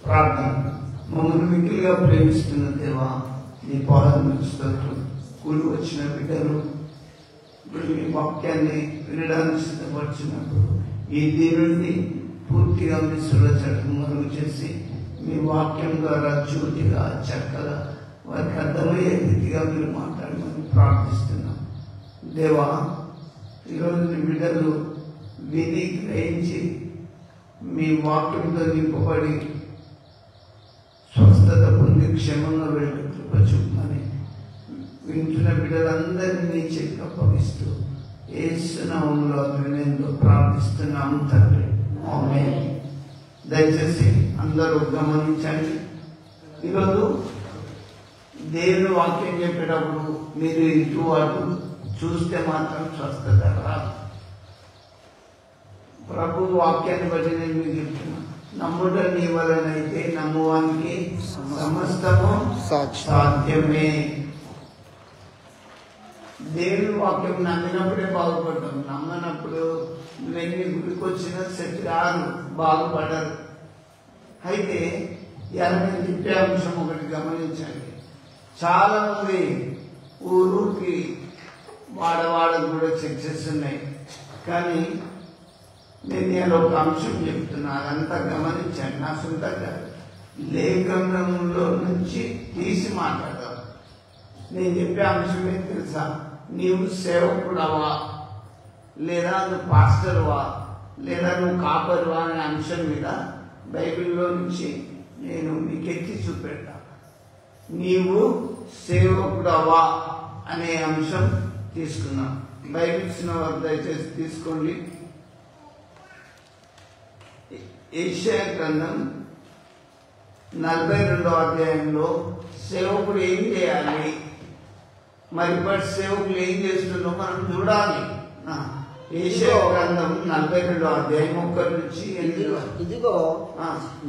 ప్రార్థన. మమ్మల్ని మిగిలిగా ప్రేమిస్తున్న దేవా, నీ పాదాలకు స్తోత్రం. కూలి వచ్చిన బిడ్డలు ఇప్పుడు మీ వాక్యాన్ని వినడానికి సిద్ధపరిచినప్పుడు ఈ దీనుడిని పూర్తిగా మీ సురచటం మరుగు చేసి మీ వాక్యం ద్వారా జ్యోతిగా చక్కగా వారికి అర్థమయ్యే రీతిగా మీరు మాట్లాడమని ప్రార్థిస్తున్నాం. దేవా, ఈరోజు నీ బిడ్డలు విని గ్రహించి మీ వాక్యంతో నింపబడి స్వస్థత పొంది క్షేమంగా వెళ్ళి కృప చూపమని వింటున్న బిడ్డలందరినీ చెక్ అప్పగిస్తూ యేసు నామములో వినయంతో ప్రార్థిస్తున్నాము తండ్రి. ఆమేన్. దయచేసి అందరూ గమనించండి. ఈరోజు దేవుని వాక్యం చెప్పేటప్పుడు మీరు ఇటు అటు చూస్తే మాత్రం స్వస్థత రాదు. ప్రభు వాక్యాన్ని బట్టి నేను మీకు చెప్తున్నా, నమ్ముట నీ వలనైతే నమ్మువానికి సమస్తము సాధ్యమే. దేవుని వాక్యం నమ్మినప్పుడే బాగుపడతాం. నమ్మనప్పుడు నువ్వెన్ని గుడికి వచ్చినా సెట్ కాదు, బాగుపడరు. అయితే ఇలా నేను చెప్పే అంశం ఒకటి గమనించండి. చాలా మంది ఊరికి వాడవాడకు కూడా చర్చస్ ఉన్నాయి, కానీ నేను నేను ఒక అంశం చెప్తున్నా, అదంతా గమనించండి. నా సొంతంగా లేఖనంలో నుంచి తీసి మాట్లాడదాం. నేను చెప్పే అంశం ఏం తెలుసా? నీవు సేవకుడవా, లేదా నువ్వు పాస్టర్వా, లేదా నువ్వు కాపరువా అనే అంశం మీద బైబిల్లో నుంచి నేను మీకు ఎత్తి చూపెడతా. నీవు సేవకుడవా అనే అంశం తీసుకున్నాం. బైబిల్ ఇచ్చిన వారు దయచేసి తీసుకోండి. యెషయా గ్రంథం 42వ అధ్యాయంలో సేవకుడు ఏం చేయాలి, మరి సేవకులు ఏం చేస్తుందో మనం చూడాలి. యెషయా గ్రంథం 42వ అధ్యాయం 1 నుంచి 8. ఇదిగో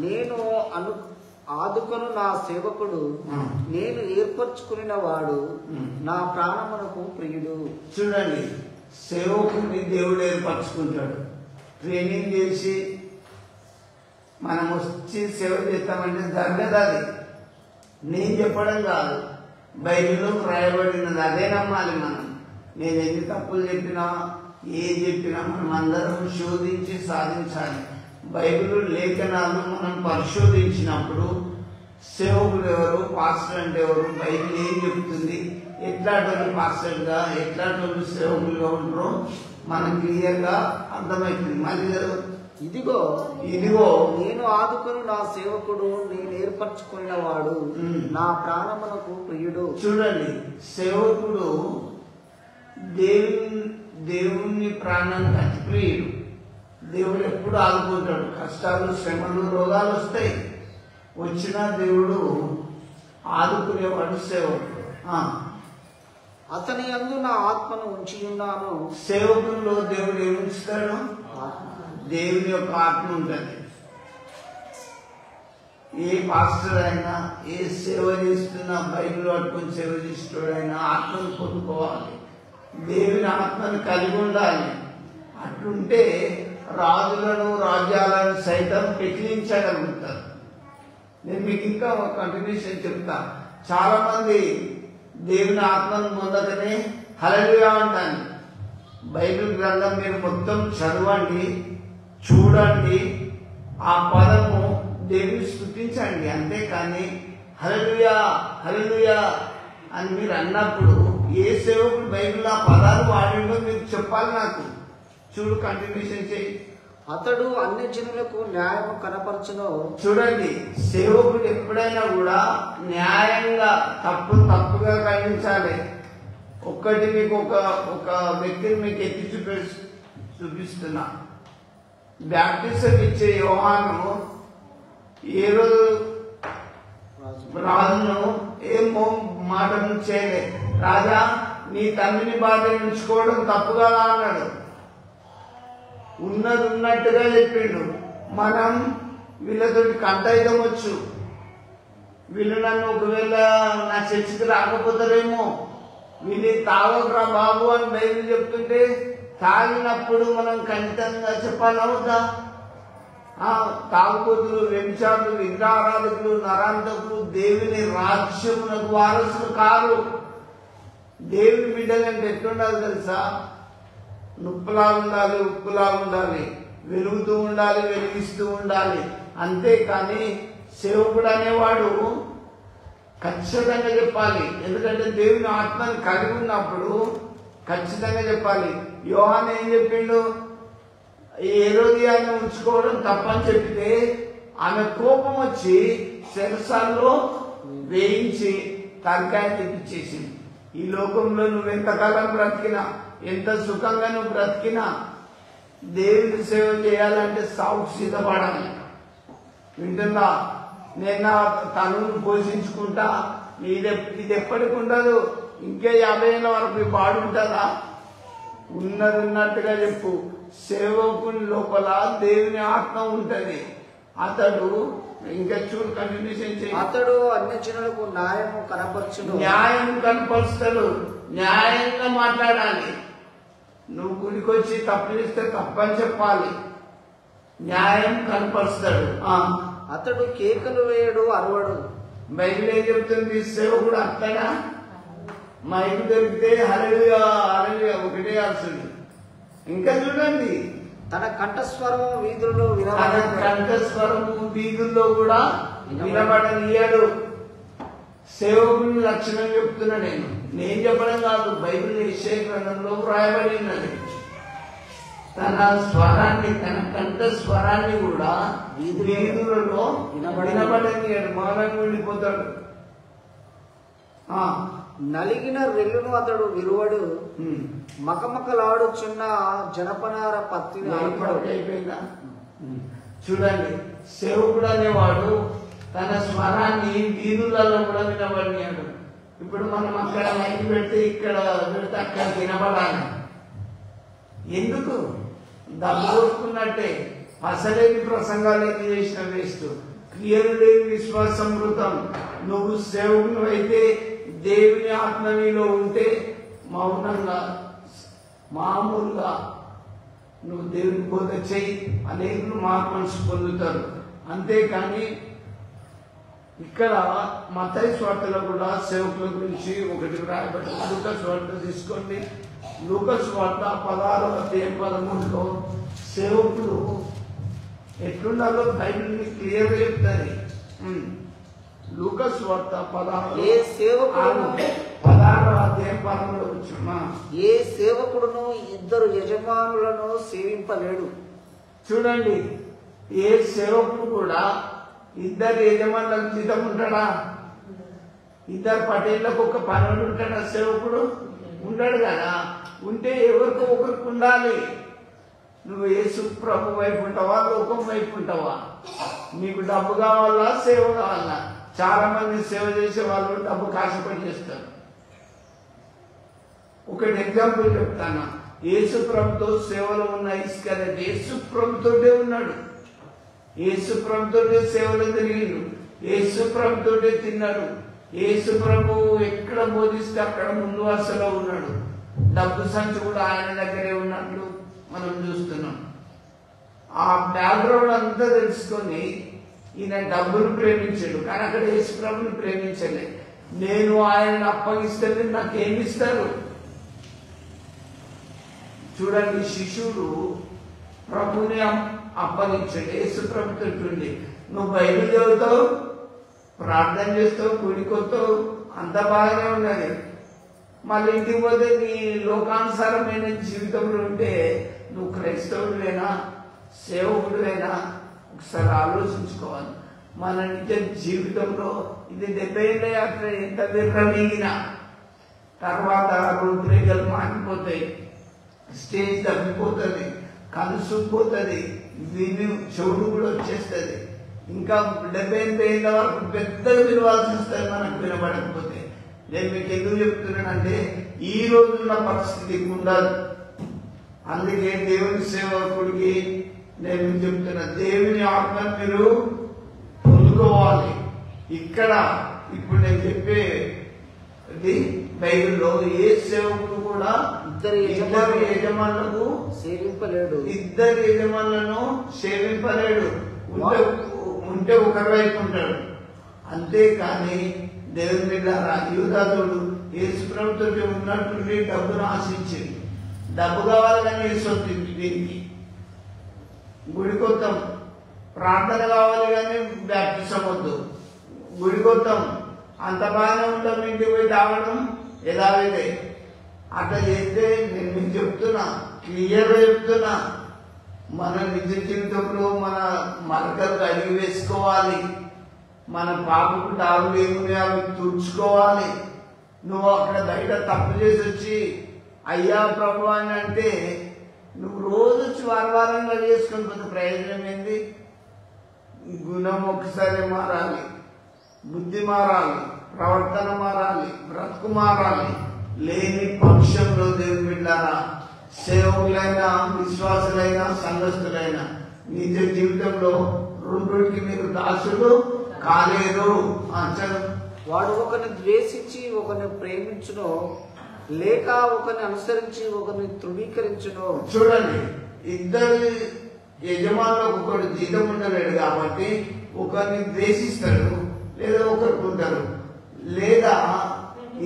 నేను ఆదుకొను నా సేవకుడు, నేను ఏర్పరచుకున్న వాడు, నా ప్రాణమునకు ప్రియుడు. చూడండి, సేవకుడిని దేవుడు ఏర్పరచుకుంటాడు. ట్రైనింగ్ చేసి మనం వచ్చి సేవ చేస్తామంటే జరగదు. అది నేను చెప్పడం కాదు, బైబిల్లో రాయబడినది అదే నమ్మాలి మనం. నేను ఎన్ని తప్పులు చెప్పినా ఏ చెప్పినా మనం అందరం శోధించి సాధించాలి. బైబిల్ లేఖనాలను మనం పరిశోధించినప్పుడు సేవకులు ఎవరు, పాస్టర్ అంటే ఎవరు, బైబిల్ ఏం చెప్తుంది, ఎట్లాంటి పాస్టర్గా ఎట్లాంటి సేవకులుగా ఉంటారో మనకు క్లియర్గా అర్థమవుతుంది. మళ్ళీ ఇదిగో ఇదిగో నేను ఆదుకొని నా సేవకుడు, నేను ఏర్పరచుకున్న వాడు, నా ప్రాణమునకు ప్రియుడు. చూడండి, సేవకుడు దేవుని ప్రాణానికి అతి ప్రియుడు. దేవుడు ఎప్పుడు ఆదుకుంటాడు. కష్టాలు, శ్రమలు, రోగాలు వస్తాయి, వచ్చినా దేవుడు ఆదుకునేవాడు సేవకుడు. అతని యందు నా ఆత్మను ఉంచి ఉన్నాను. సేవకుల్లో దేవుడు ఏమి ఉంచుతాడు? దేవుని యొక్క ఆత్మ ఉంటుంది. ఏ పాస్టర్ అయినా, ఏ సేవ చేస్తున్నా, బైబిల్ పట్టుకొని సేవ చేసేటోడైనా ఆత్మను పొందుకోవాలి, దేవుని ఆత్మను కలిగి ఉండాలి. అట్లుంటే రాజులను, రాజ్యాలను సైతం పెకిలించగలుగుతారు. నేను మీకు ఇంకా ఒక కంటిన్యూషన్ చెప్తా. చాలా మంది దేవుని ఆత్మను పొందకనే హల్లెలూయా అంటాను. బైబిల్ గ్రంథం మీరు మొత్తం చదవండి, చూడండి, ఆ పదము దేవుని స్తుతించండి. అంతేకాని హల్లెలూయా హల్లెలూయా అని మీరు అన్నప్పుడు ఏ సేవకుడు బైబిల్ ఆ పదాలు వాడిండో మీరు చెప్పాలి నాకు. చూడు, కంటిన్యూషన్ చేయి. అతడు అన్ని జనులకు న్యాయము కనపరచును. చూడండి, సేవకుడు ఎప్పుడైనా కూడా న్యాయంగా తప్పుగా ఖండించాలి. ఒక్కటి మీకు ఒక వ్యక్తిని మీకు ఎత్తి చూపిస్తున్నా. బ్యాప్టిజం ఇచ్చే యోహాను ఏ రోజు రాజును ఏం మాటను చేయలే. రాజా, నీ తండ్రిని బాధ ఉంచుకోవడం తప్పుగా అన్నాడు. ఉన్నది ఉన్నట్టుగా చెప్పిండు. మనం వీళ్ళతో కంటైతం వచ్చు, వీళ్ళు నన్ను ఒకవేళ నా చర్చికి రాకపోతారేమో, వీళ్ళు తాగకురా బాబు అని బైబిల్ చెప్తుంటే తాగినప్పుడు మనం ఖచ్చితంగా చెప్పాలా వద్దా? తాగుబోతులు, వ్యభిచారులు, విగ్రహారాధకులు, నరాంతకులు దేవుని రాజ్యమునకు వారసులు కారు. దేవుని బిడ్డలంటే ఎట్లుండాలి తెలుసా? నుప్పులా ఉండాలి, ఉప్పులా ఉండాలి, వెలుగుతూ ఉండాలి, వెలిగిస్తూ ఉండాలి. అంతేకాని సేవకుడు అనేవాడు ఖచ్చితంగా చెప్పాలి. ఎందుకంటే దేవుని ఆత్మని కలిగి ఉన్నప్పుడు ఖచ్చితంగా చెప్పాలి. యోహాను ఏం చెప్పిండు? హేరోదియాను ఉంచుకోవడం తప్పని చెప్తే ఆమె కోపం వచ్చి చెరసాల్లో వేయించి తలకాయ తెప్పించేసింది. ఈ లోకంలో నువ్వు ఎంతకాలం బ్రతికినా, ఎంత సుఖంగా నువ్వు బ్రతికినా, దేవుని సేవ చేయాలంటే సాగు సిద్ధపడాలి. వింటుందా? నేను నా తనువును పోషించుకుంటా, ఇది ఎప్పటికి ఉండదు. ఇంకే 50 ఏళ్ళ వరకు బాడుంటుందా? ఉన్నట్టుగా చెప్పు. సేవకుని లోపల దేవుని ఆత్మ ఉంటది. అతడు ఇంకా చూడు, కంటిన్యూషన్ చేయి. అతడు అన్యజనులకు న్యాయము కనపరచును. న్యాయం కనపరుస్తాడు. న్యాయంగా మాట్లాడాలి. నువ్వు గుడికొచ్చి తప్పు చేస్తే తప్పని చెప్పాలి. న్యాయం కనపరుస్తాడు. అతడు కేకలు వేయడు, అరవడు. బైబిల్ ఏం చెప్తుంది? సేవకుడు అత్తడా మైకు దొరికితే హల్లెలూయా హల్లెలూయా ఒకటే అరుసుడు. ఇంకా చూడండి, తన కంఠస్వరం వీధుల్లో కంఠస్వరము వీధుల్లో కూడా వినబడనీయాడు. సేవకుని లక్షణం చెప్తున్నా. నేను చెప్పడం కాదు, బైబిల్ యెషయా గ్రంథంలో వ్రాయబడి ఉన్నది. తన స్వరాన్ని, తన కంఠ స్వరాన్ని కూడా వీధులలో వినబడనీయాడు. మౌనంగా ఉండిపోతాడు. నలిగిన రెల్లును అతడు విలువడు. మకమకలాడుచున్న జనపనార పత్తిని అయిపోయిందా? చూడండి, సేవకుడు అనేవాడు తన స్వరాన్ని వీధులలో కూడా వినబడినాడు. ఇప్పుడు మనం అక్కడ లైన్ పెడితే, ఇక్కడ పెడితే అక్కడ వినబడాలి. ఎందుకు? డబ్బు కొట్టుకున్నట్టే. అసలేని ప్రసంగాలు ఏమి చేసిన వేస్ట్. క్రియలు లేని విశ్వాసమృతం. నువ్వు సేవకుడు అయితే, దేవుని ఆత్మ నీలో ఉంటే, మౌనంగా మామూలుగా నువ్వు దేవుని బోధ చెయ్యి, అనేకులు మార్పు మనసు పొందుతారు. అంతేకాని ఇక్కడ మత్తయి సువార్తలో కూడా సేవకుల గురించి ఒకటి రాయబడి. లూకాసు వార్త తీసుకోండి. లూకాసు వార్త 16వ అధ్యాయం 13లో సేవకుడు ఎట్లుండాలో బైబిల్ని క్లియర్గా చెప్తారు. లూకాసు వార్త 16వ అధ్యాయం 13లో వచ్చుమా. ఏ సేవకుడును ఇద్దరు యజమానులను సేవింపలేడు. చూడండి, ఏ సేవకుడు కూడా ఇద్దరు యజమానులకు జీతం ఉంటాడా? ఇద్దరు పటేళ్లకు ఒక పనులు ఉంటాడా? సేవకుడు ఉండడు కదా. ఉంటే ఎవరికో ఒకరికి ఉండాలి. నువ్వు యేసు ప్రభు వైపు ఉంటావా, లోకం వైపు ఉంటావా? నీకు డబ్బు కావాలా, సేవ కావాలా? చాలా మంది సేవ చేసే వాళ్ళు డబ్బు కాశపడి చేస్తారు. ఒకటి ఎగ్జాంపుల్ చెప్తాను. యేసు ప్రభుతో సేవలో ఉన్న ఇస్కరియోతు యేసు ప్రభుతోటే ఉన్నాడు. యేసు ప్రభుతోటే సేవలు తిరిగిండు. యేసు ప్రభుతోటే తిన్నాడు. యేసు ప్రభు ఎక్కడ బోధిస్తే అక్కడ ముందు వరుసలో ఉన్నాడు. డబ్బు సంచి కూడా ఆయన దగ్గరే ఉన్నట్లు మనం చూస్తున్నాం. ఆ బ్యాక్గ్రౌండ్ అంతా తెలుసుకొని ఈయన డబ్బును ప్రేమించాడు, కానీ అక్కడ యేసు ప్రభుని ప్రేమించలే. నేను ఆయనను అప్పగిస్తే నాకేమి ఇస్తారు? చూడండి, శిష్యుడు ప్రభుని అప్పగించాడు. యేసు ప్రభుతో నువ్వు బైబిల్ చదువుతావు, ప్రార్థన చేస్తావు, గుడికొస్తావు, అంత బాగానే ఉన్నది. మళ్ళీ ఇంటికి పోతే నీ లోకానుసారమైన జీవితంలో ఉంటే నువ్వు క్రైస్తవుడివేనా, సేవకుడివేనా? ఒకసారి ఆలోచించుకోవాలి. మన నిజ జీవితంలో ఇది 70 ఏళ్ళ యాత్ర ఎంత విర్రమీగినా తర్వాత రూపురేఖలు మారిపోతాయి, స్టేజ్ తప్పిపోతుంది, కలుసుకుపోతుంది, విని చెవుడు కూడా వచ్చేస్తుంది. ఇంకా 70-80 ఏళ్ళ వరకు పెద్దగా వినవాల్సి వస్తుంది మనకు వినబడకపోతే. నేను మీకు ఎందుకు చెప్తున్నానంటే ఈ రోజున్న పరిస్థితి ఉండదు. అందుకే దేవుని సేవకుడికి నేను చెప్తున్నా, దేవుని ఆత్మను మీరు పొందుకోవాలి. ఇక్కడ ఇప్పుడు నేను చెప్పేది బైబిల్లో ఏ సేవకుడు కూడా ఇద్దరు యజమానులకు సేవింపలేడు. ఇద్దరు యజమానులను సేవింపలేడు. ఉంటే ఒకరి వైపు ఉంటాడు. అంతేకాని దేవుని బిడ్డలారా, యూదాసుడు యేసు ప్రభుతో ఉన్నట్టుండి డబ్బును ఆశించింది. డబ్బు కావాలి కానీ యేసు వచ్చింది. దీనికి గుడికొత్తాం, ప్రార్థన కావాలి కానీ బ్యాప్టిజం వద్దు. గుడికొత్తాం, అంత బాగానే ఉంటాం, ఇంటికి పోయి తాగడం యథావిధే. అట్లా చేస్తే నేను మీకు చెప్తున్నా, క్లియర్గా చెప్తున్నా, మన నిజ జీవితంలో మన మరకలు అడిగి వేసుకోవాలి. మన పాపకు తాగులు ఏమున్నాయి అవి తుడుచుకోవాలి. నువ్వు అక్కడ బయట తప్పు చేసి వచ్చి అయ్యా ప్రభు అని అంటే నువ్వు రోజు వచ్చి వారంగా చేసుకొని కొంత ప్రయోజనం ఏంది? గుణం ఒకసారి మారాలి, బుద్ధి మారాలి, ప్రవర్తన మారాలి, బ్రతుకు మారాలి. లేని పక్షంలో దేవుని బిడ్డలారా, సేవకులైనా విశ్వాసులైనా సంఘస్థులైనా నిజ జీవితంలో రెండుకి మీరు దాసులు కాలేరు. వాడు ఒకరిని ద్వేషించి ఒకరిని ప్రేమించునో, లేక ఒకరిని అనుసరించి ఒకరిని తృణీకరించునో. చూడండి, ఇద్దరు యజమానులకు ఒకడు జీతం ఉండలేడు కాబట్టి ఒకరిని ద్వేషిస్తాడు, లేదా ఒకరికి ఉంటారు, లేదా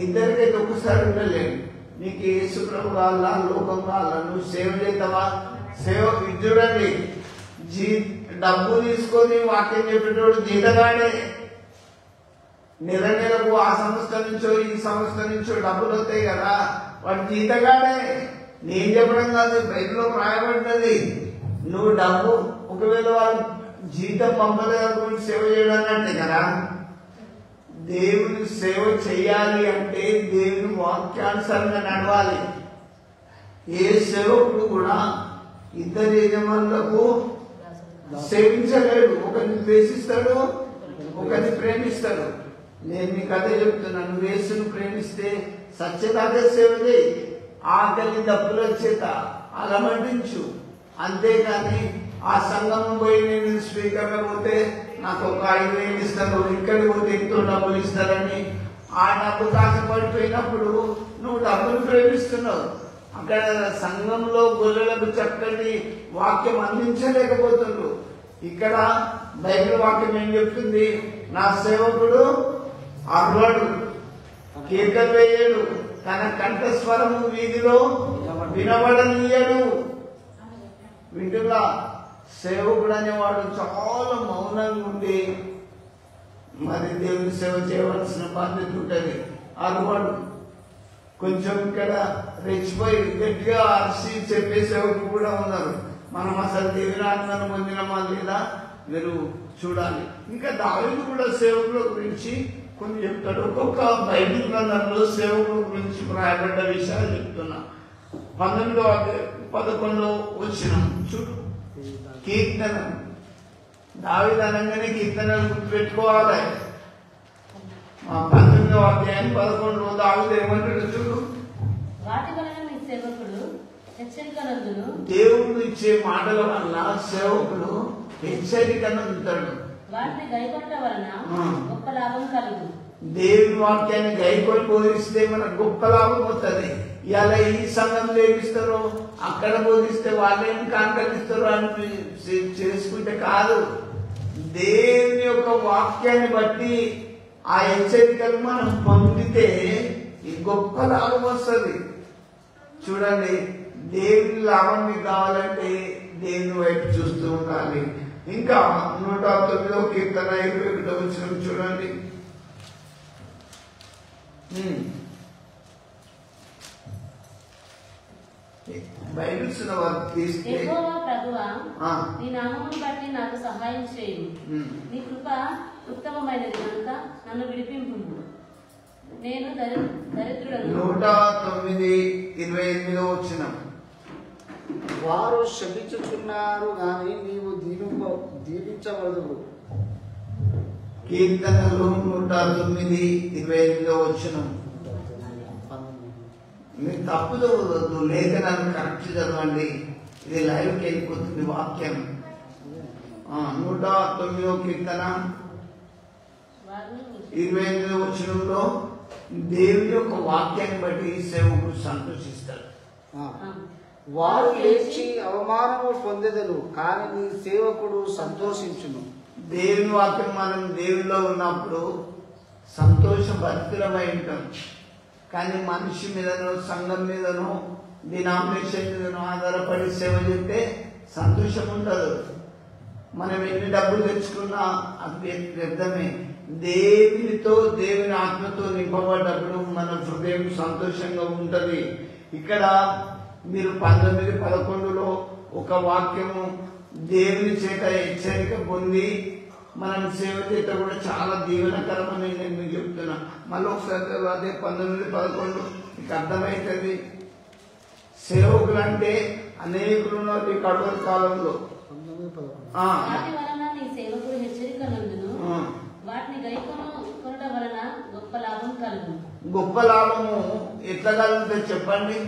ఇద్దరికైతే ఒకసారి ఉండలేడు. నీకు యేసు ప్రభు కావాలా, లోకం కావాలా, నువ్వు సేవ చేస్తావా? సేవ చూడండి, డబ్బు తీసుకొని వాక్యం చెప్పేటోడు జీతగాడే. నెల నెలకు ఆ సంస్థ నుంచో ఈ సంస్థ నుంచో డబ్బులు వస్తాయి కదా, వాడు జీతగాడే. నేను చెప్పడం కాదు, బైబిల్లో రాయబడ్డది. నువ్వు డబ్బు ఒకవేళ వాళ్ళు జీతం పంపలేదు సేవ చేయడానంటే కదా. దేవుని సేవ చేయాలి అంటే దేవుని వాక్యానుసారంగా నడవాలి. ఏ సేవకుడు కూడా ఇద్దరు యజమానులకు సేవించలేడు. ఒకరిని ద్వేషిస్తాడు, ఒకరిని ప్రేమిస్తాడు. నేను నీకు అదే చెప్తున్నాను, నువ్వు యేసును ప్రేమిస్తే సత్యదాగే సేవ చేయి, ఆకలి దప్పుల చేత అలమటించు. అంతేకాని ఆ సంఘం పోయి నేను స్పీకర్గా పోతే నాకు ఒక 5,000 ఇస్తారు, ఇక్కడికి పోతే ఎంతో డబ్బులు ఇస్తారని ఆ డబ్బు కాసపడిపోయినప్పుడు నువ్వు డబ్బులు ప్రేమిస్తున్నావు. అక్కడ సంఘంలో గొల్లలకు చక్కటి వాక్యం అందించలేకపోతుండ్రు. ఇక్కడ బైబిల్ వాక్యం ఏం చెప్తుంది? నా సేవకుడు అర్హుడు, కీర్తన వేయడు, తన కంఠస్వరము వీధిలో వినబడనీయడు. వింటున్నా, సేవకుడు అనేవాడు చాలా మౌనంగా ఉండి మరి దేవుని సేవ చేయవలసిన బాధ్యత ఉంటుంది. అర్హుడు కొంచెం ఇక్కడ రెచ్చిపోయి గట్టిగా అరిసి చెప్పే సేవకులు కూడా ఉన్నారు. మనం అసలు దేవుని ఆత్మను పొందినమా లేదా మీరు చూడాలి. ఇంకా దావీదు కూడా సేవకుల గురించి కొన్ని చెప్తాడు. ఒక్కొక్క బైబిల్ గ్రంథంలో సేవకుల గురించి రాయబడ్డ విషయాలు చెప్తున్నా. 11 వచ్చిన చూడు, కీర్తన. దావీదు అనగానే కీర్తనలు గుర్తుపెట్టుకోవాలి. 19వ అధ్యాయం 11 దావీదు ఏమంటాడు చూడు. వాటి వలన నీ సేవకుడు హెచ్చరికనందును, దేవుడు ఇచ్చే మాటల వల్ల సేవకుడు హెచ్చరికనందుతాడు. వాటిని గైకొట్ట వలన గొప్ప లాభం కలుగు. దేవుని వాక్యాన్ని గైకొని బోధిస్తే మనకు గొప్ప లాభం వస్తుంది. ఇలా ఈ సంఘం లేపిస్తారో అక్కడ బోధిస్తే వాళ్ళేం కాంకరిస్తారో అని చేసుకుంటే కాదు. దేవుని యొక్క వాక్యాన్ని బట్టి ఆ హెచ్చరికలు మనం పొందితే ఈ గొప్ప లాభం వస్తుంది. చూడండి, దేవుని లాభం మీకు కావాలంటే దేవుని వైపు చూస్తూ ఉండాలి. ఇంకా 109వ కీర్తన 21వ వచనం చూడండి. బైబిల్స్ వారు తీస్తే, యెహోవా ప్రభువా, నీ నామమును బట్టి నాకు సహాయం చేయు. నీ కృప ఉత్తమమైనది కనుక నన్ను విడిపింపు. నేను దరిద్రుడను. 109:28 వచనం. వారు శపించుచున్నారు గాని నీవు దీవించవలదు. కీర్తనలు 109:28 వచనం. మీరు తప్పు చదవద్దు, లేఖనాన్ని కరెక్ట్ చదవండి. ఇది లైవ్కి వెళ్ళిపోతుంది వాక్యం. 109వ కీర్తన 28వ వచనంలో దేవుని యొక్క వాక్యాన్ని బట్టి సేవకుడు సంతోషిస్తాడు. వారు లేచి అవమానము పొందెదరు, కానీ నీ సేవకుడు సంతోషించును. దేవుని వాక్యం మనం దేవుల్లో ఉన్నప్పుడు సంతోషభరితులమై ఉంటాం. కానీ మనిషి మీదనో సంఘం మీదనో డినామినేషన్ మీదనో ఆధారపడి సేవ చేస్తే సంతోషం ఉండదు. మనం ఎన్ని డబ్బులు తెచ్చుకున్నా అది వ్యర్థమే. దేవునితో దేవుని ఆత్మతో నింపబడ్డప్పుడు మన హృదయం సంతోషంగా ఉంటది. ఇక్కడ మీరు 19:11 ఒక వాక్యము దేవుని చేత హెచ్చరిక పొంది మనం సేవ చేత కూడా చాలా దీవెనకరమని నేను మీకు చెప్తున్నా. మళ్ళీ ఒకసారి అదే 19:11 మీకు అర్థమవుతుంది. సేవకులు అంటే అనేకులు ఉన్నారు ఈ కడవరి కాలంలో. వాటి వలన నీ సేవకుడు హెచ్చరికలందును వాటిని గైకొనడం వలన గొప్ప లాభం కలుగును. గొప్ప లాభము ఎట్లా కలుగుతుంది చెప్పండి?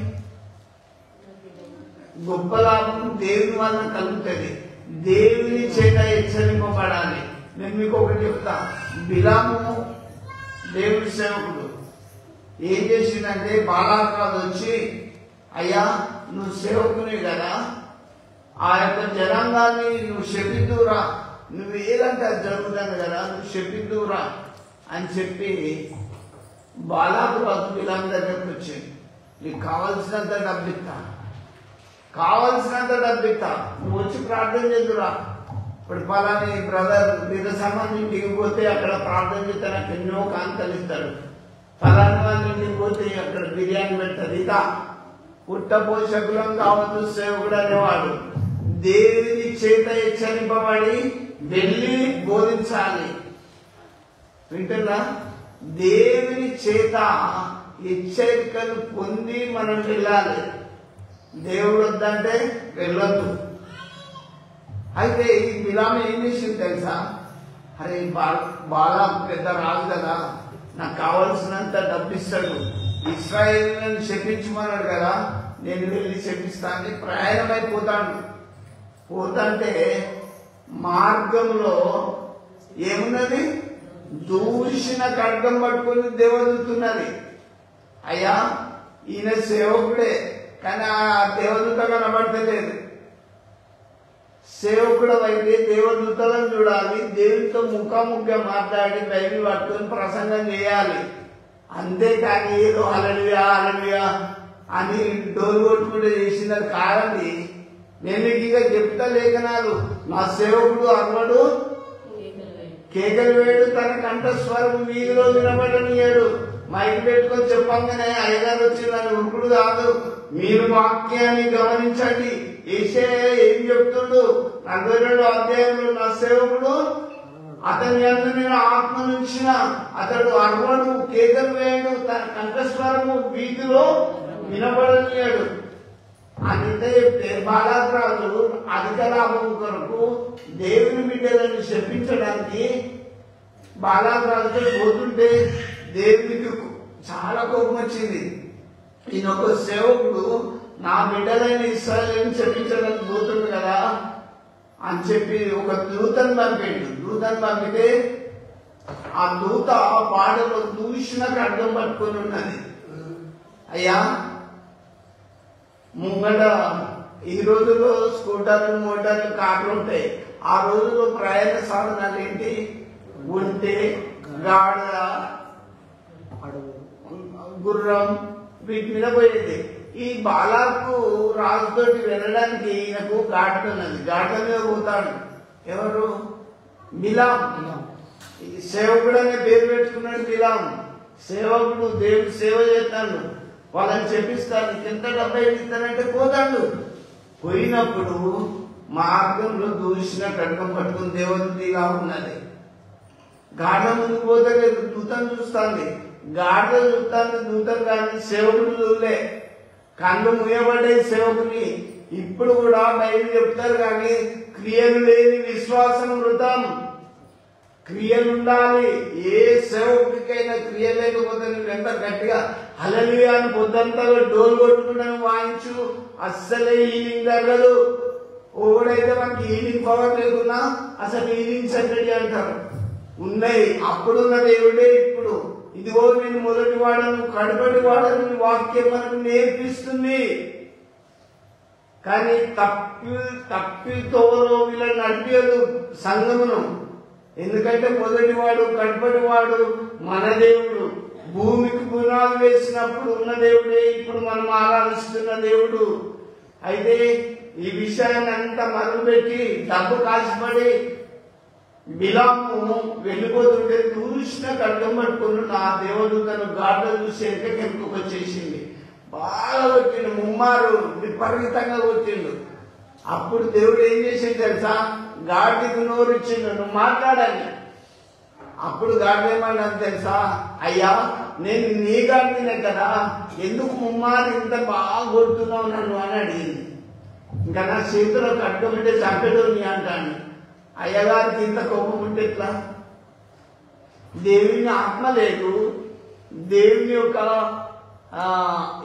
గొప్ప లాభం దేవుని వలన కలుగుతుంది. దేవుని చేత హెచ్చరింపబడాలి. నేను మీకు ఒకటి చెప్తా. బిలాము దేవుని సేవకుడు ఏం చేసిందంటే బాలాకాదు వచ్చి, అయ్యా నువ్వు సేవకుని కదా, ఆ యొక్క జనాంగాన్ని నువ్వు శపిద్దురా, నువ్వు ఏదంటే అది జరుగుతుంది కదా, నువ్వు శపిద్దురా అని చెప్పి బాలాకు రాజు బిలాం దగ్గరకు వచ్చింది. నీకు కావలసినంత డబ్బిస్తా, కావలసినంత డబ్బిస్తా, నువ్వు వచ్చి ప్రార్థన చేద్దురా. ఇప్పుడు పలాని బ్రదర్ వీళ్ళ సంబంధం ఇంటికి పోతే అక్కడ ప్రార్థన చేస్తే నాకు ఎన్నో కాంతలు ఇస్తాడు. పలాని వాళ్ళ ఇంటికి పోతే అక్కడ బిర్యానీ పెడతారు. ఇదా పుట్టపోషకులం కావచ్చు సేవకుడు అనేవాడు. దేవుని చేత హెచ్చరింపబడి వెళ్ళి బోధించాలి. వింటున్నా? దేవుని చేత హెచ్చరికలు పొంది మనం వెళ్ళాలి. దేవుడు వద్దంటే వెళ్ళొద్దు. అయితే ఈ బిలాము ఏం చేసింది తెలుసా? అరే బాలా పెద్ద రాజు కదా, నాకు కావలసినంత డబ్బిస్తాడు, ఇశ్రాయేలులను శపించమన్నాడు కదా, నేను వెళ్ళి శపిస్తాను. ప్రయాణం అయిపోతాడు. పోతంటే మార్గంలో ఏమున్నది? దూషణ ఖడ్గం పట్టుకుని దేవదూతున్నది. అయ్యా ఈయన సేవకుడే, కానీ ఆ దేవదూత కనబడతలేదు. సేవకుడు అయితే దేవదూతలను చూడాలి, దేవునితో ముఖాముఖిగా మాట్లాడి బైబిల్ పట్టుకొని ప్రసంగం చేయాలి. అంతేకాని ఏదో హల్లెలూయా హల్లెలూయా అని డోలు కొట్టుకుంటూ చేసినది కాదండి. నేను మీకు ఇక చెప్తా లేఖనాలు. నా సేవకుడు అర్వడు, కేకలు వేడు, తన కంఠస్వరం వీధిలో వినబడనియాడు. మైక్ పెట్టుకొని చెప్పంగానే అయ్యగారు వచ్చి నన్ను ఉరుకుడు కాదు. మీరు వాక్యాన్ని గమనించండి. యెషయా ఏం చెప్తుండు? 42వ అధ్యాయంలో నా సేవకుడు అతని యందు నేను ఆత్మనుంచిన, అతడు అర్వడు, కేకలు వేయడు, తన కంఠస్వరము వీధిలో వినబడనియాడు అంటే బాలారాజు అధిక లాభం కొరకు దేవుని బిడ్డలను శపించడానికి బాలారాజుతో పోతుంటే దేవునికి చాలా కోపం వచ్చింది. ఈయన ఒక సేవకుడు నా బిడ్డలైన ఇశ్రాయేలును శపించడానికి పోతుంది కదా అని చెప్పి ఒక దూతను పంపాడు. దూతను పంపితే ఆ దూత పాడలో దూషణకు అడ్డం పట్టుకొని ఉన్నది. అయ్యా ముంగట ఈ రోజుల్లో స్కూటర్లు, మోటార్లు, కార్లు ఉంటాయి. ఆ రోజుల్లో ప్రయాణ సాధనాలు ఏంటి? ఉంటే, గాడిద, గుర్రం, వీటి మీద పోయేది. ఈ బాలాకు రాజుతోటి వెళ్ళడానికి ఈయనకు గాడిద ఉన్నది. గాడిద మీద పోతాడు. ఎవరు? బిలాం. సేవకుడు అనే పేరు పెట్టుకున్నాడు బిలాం. సేవకుడు దేవుడు సేవ చేస్తాడు, వాళ్ళని చెప్పిస్తాను, ఎంత డబ్బై ఇస్తానంటే పోతాడు. పోయినప్పుడు మార్గంలో దూషణ ఖడ్గం పట్టుకుని దేవదూతిగా ఉన్నది. గాఢ ముందుకు పోతలేదు, దూతను చూస్తాంది. గాఢ చూస్తాను, దూతం కానీ సేవకుడు చూడలే. కళ్ళు ముయ్యబడ్డే సేవకుని. ఇప్పుడు కూడా బయలు చెప్తారు కానీ క్రియలు లేని విశ్వాసం వృతం. క్రియలుండాలి. ఏ సేవకుడికైనా క్రియ లేకపోతే నువ్వు ఎంత గట్టిగా హల్లెలూయా అని పొద్దంతా డోలు కొట్టుకుంటాను వాయించు, అస్సలే హీలింగ్ జరగదు. ఓడైతే మనకి హీలింగ్ పవర్ లేకున్నా అసలు హీలింగ్ సెక్రటరీ అంటారు. ఉన్నాయి. అప్పుడున్న దేవుడే ఇప్పుడు ఇదిగో నేను మొదటి వాడను, కడపటి వాడను వాక్యం మనకు నేర్పిస్తుంది. కానీ తప్పితోలో వీళ్ళని నడిపేది సంఘమును. ఎందుకంటే మొదటివాడు కడపటివాడు మన దేవుడు. భూమికి పునాది వేసినప్పుడు ఉన్న దేవుడే ఇప్పుడు మనం ఆరాధిస్తున్న దేవుడు. అయితే ఈ విషయాన్ని అంతా మరుగుపెట్టి డబ్బు కాసిపడి బిలాము వెళ్ళిపోతుంటే చూసిన ఖడ్గం పట్టుకుని నా దేవదూతను గాఢ చూసి వెనకకి వచ్చేసింది. బాగా కొట్టిండు, ముమ్మారు విపరీతంగా కొట్టిండు. అప్పుడు దేవుడు ఏం చేసిండు తెలుసా? గాడికి నోరు ఇచ్చిండు, నువ్వు మాట్లాడాలి. అప్పుడు గాడి ఏమన్నాను తెలుసా? అయ్యా, నేను నీ గాడినే కదా, ఎందుకు ముమ్మారు ఇంత బాగా కొడుతున్నావు నన్ను అని అడిగింది. ఇంకా నా చేతిలో కట్టుకుంటే చంపేటోని అంటాను. అయ్యగారికి ఇంత కోపం ఉంటే ఎట్లా? దేవుని ఆత్మ లేదు, దేవుని యొక్క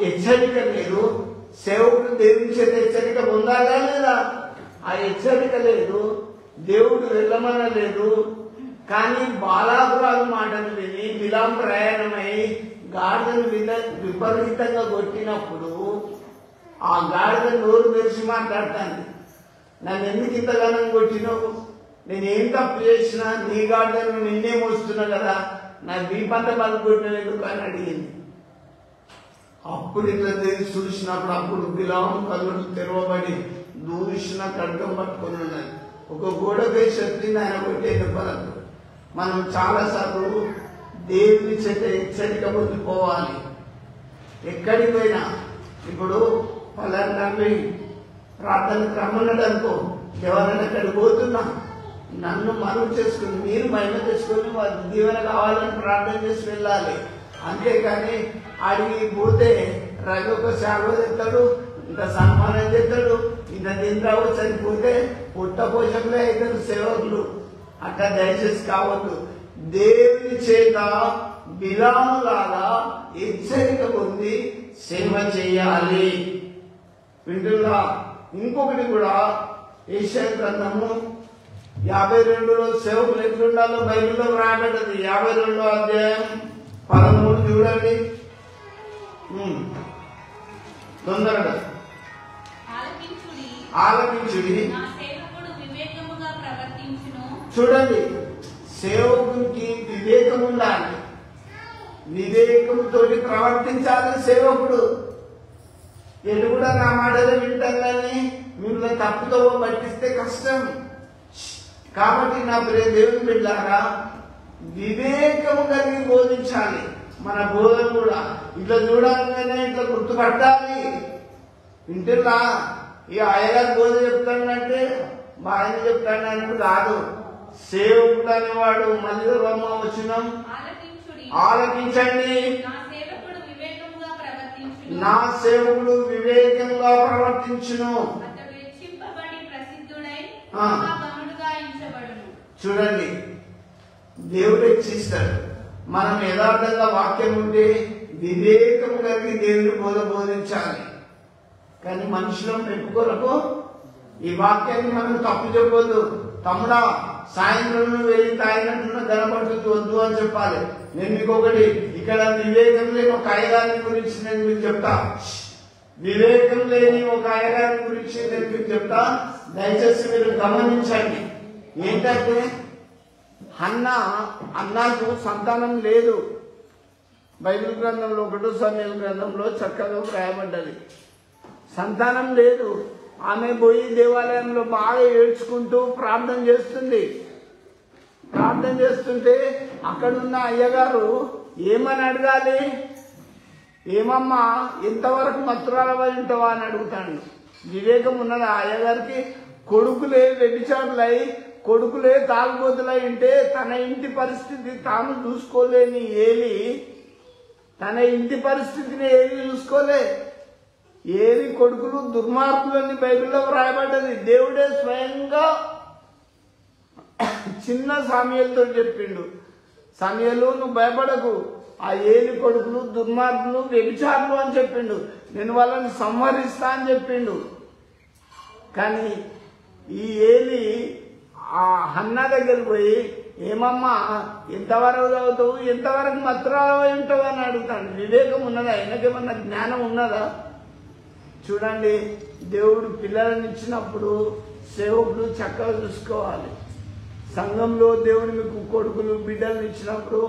హెచ్చరిక లేదు. సేవకుడు దేవుని చేత హెచ్చరిక పొందాలా లేదా? ఆ హెచ్చరిక లేదు, దేవుడు వెళ్ళమనలేదు. కానీ బాలాపురాలు మాటలు విని బిలాం ప్రయాణమై గాడిదను విపరీతంగా కొట్టినప్పుడు ఆ గాడిద నోరు తెరిచి మాట్లాడతాను, నన్ను ఎందుకు ఇంతగానం కొట్టినావు? నేనేం తప్పు చేసినా? నీ గాడిదను నిన్నే మోస్తున్నా కదా, నా దీపంత బలు కొట్టిన ఎందుకు అని అడిగింది. అప్పుడు ఇట్లా తెలిసి చూసినప్పుడు అప్పుడు బిలాం కళ్ళు తెరవబడి దూషణ ఖడ్గం పట్టుకుని ఉన్నది. ఒక గోడపై శక్తిని ఆయన కొట్టే దెబ్బలకు మనం చాలాసార్లు దేవుని చేత హెచ్చరిక పొందిపోవాలి. ఎక్కడికి పోయినా ఇప్పుడు పలానా ప్రార్థనకు రమ్మన్నాడు అనుకో, ఎవరైనా అక్కడికి పోతున్నా నన్ను మనవి చేసుకుని మీరు మహిమ తెచ్చుకొని వారి దీవెన కావాలని ప్రార్థన చేసి వెళ్ళాలి. అంతేకాని అడిగి పోతే రవి ఒక సేవ చేస్తాడు, ఇంత సన్మానం చేస్తాడు, ఇంత తింటావు, చనిపోతే పుట్ట పోషకులే అవుతారు సేవకులు. అట్లా దయచేసి కావద్దు. దేవుని చేత బిలాములాగా హెచ్చరిక పొంది సేవ చేయాలి. వింటున్నా? ఇంకొకటి కూడా యెషయా గ్రంథము 52లో సేవకులు ఎట్లుండాలో బైబిల్లో రాబడ్డది. 52వ అధ్యాయం 13 చూడండి తొందరగా. ఆలకించుడి. చూడండి, సేవకునికి వివేకం ఉండాలి, వివేకంతో ప్రవర్తించాలి సేవకుడు. ఎటు కూడా నా మాటలు వింటాం కానీ మిమ్మల్ని తప్పుతో పట్టిస్తే కష్టం. కాబట్టి నా ప్రియ దేవుని బిడ్డలారా, వివేకము కలిగి బోధించాలి. మన బోధన కూడా ఇట్లా చూడాలనే ఇట్లా గుర్తుపట్టాలి. వింటున్నా? ఈ అయ్యగారు బోధ చెప్తాడంటే మా ఆయన చెప్తాడు కాదు. సేవకుడు అనేవాడు మళ్ళీ వచ్చినాం, ఆలకించండి. నా సేవకుడు వివేకంగా ప్రవర్తించును. చూడండి, దేవుడు హెచ్చిస్తాడు. మనం యథార్థంగా వాక్యం ఉంటే వివేకం కలిగి దేవుని బోధించాలి. కానీ మనుషుల మెప్పు కొరకు ఈ వాక్యాన్ని మనం తప్పు చెప్పొద్దు. తమ్ముడా, సాయంత్రం వెళ్ళి తాగినట్టున్న గనపడుతుంది వద్దు అని చెప్పాలి. నేను మీకు ఒకటి ఇక్కడ వివేకం లేని ఒక అయ్యగారి గురించి నేను మీకు చెప్తా. వివేకం లేని ఒక అయ్యగారి గురించి నేను మీకు చెప్తా, దయచేసి మీరు గమనించండి. ఏంటంటే అన్నాకు సంతానం లేదు. బైబిల్ గ్రంథంలో 1 సమూయేలు గ్రంథంలో చక్కగా రాయబడ్డది. సంతానం లేదు. ఆమె పోయి దేవాలయంలో బాగా ఏడ్చుకుంటూ ప్రార్థన చేస్తుంది. ప్రార్థన చేస్తుంటే అక్కడున్న అయ్యగారు ఏమని అడగాలి? ఏమమ్మా, ఎంతవరకు మత్తురాలవై ఉంటావా అని అడుగుతాడు. వివేకం ఉన్నది ఆ అయ్యగారికి? కొడుకులే వ్యభిచారులై, కొడుకులే తాగుబోతులై ఉంటే తన ఇంటి పరిస్థితి తాను చూసుకోలేని ఏలి, తన ఇంటి పరిస్థితిని ఏలి చూసుకోలే. ఏలి కొడుకులు దుర్మార్గులని బైబిల్లో రాయబడ్డది. దేవుడే స్వయంగా చిన్న సమూయేలుతో చెప్పిండు, సమూయేలు నువ్వు భయపడకు, ఆ ఏలి కొడుకులు దుర్మార్గులు వ్యభిచారులు అని చెప్పిండు, నేను వాళ్ళని సంహరిస్తా అని చెప్పిండు. కానీ ఈ ఏలి ఆ హన్నా దగ్గరికి పోయి ఏమమ్మా ఎంతవరకు చదువుతావు, ఎంతవరకు మత్తురాలు ఉంటావు అని అడుగుతాడు. వివేకం ఉన్నదా? ఆయనకేమన్నా జ్ఞానం ఉన్నదా? చూడండి, దేవుడు పిల్లలను ఇచ్చినప్పుడు సేవకులు చక్కగా చూసుకోవాలి. సంఘంలో దేవుడు మీకు కొడుకులు బిడ్డలను ఇచ్చినప్పుడు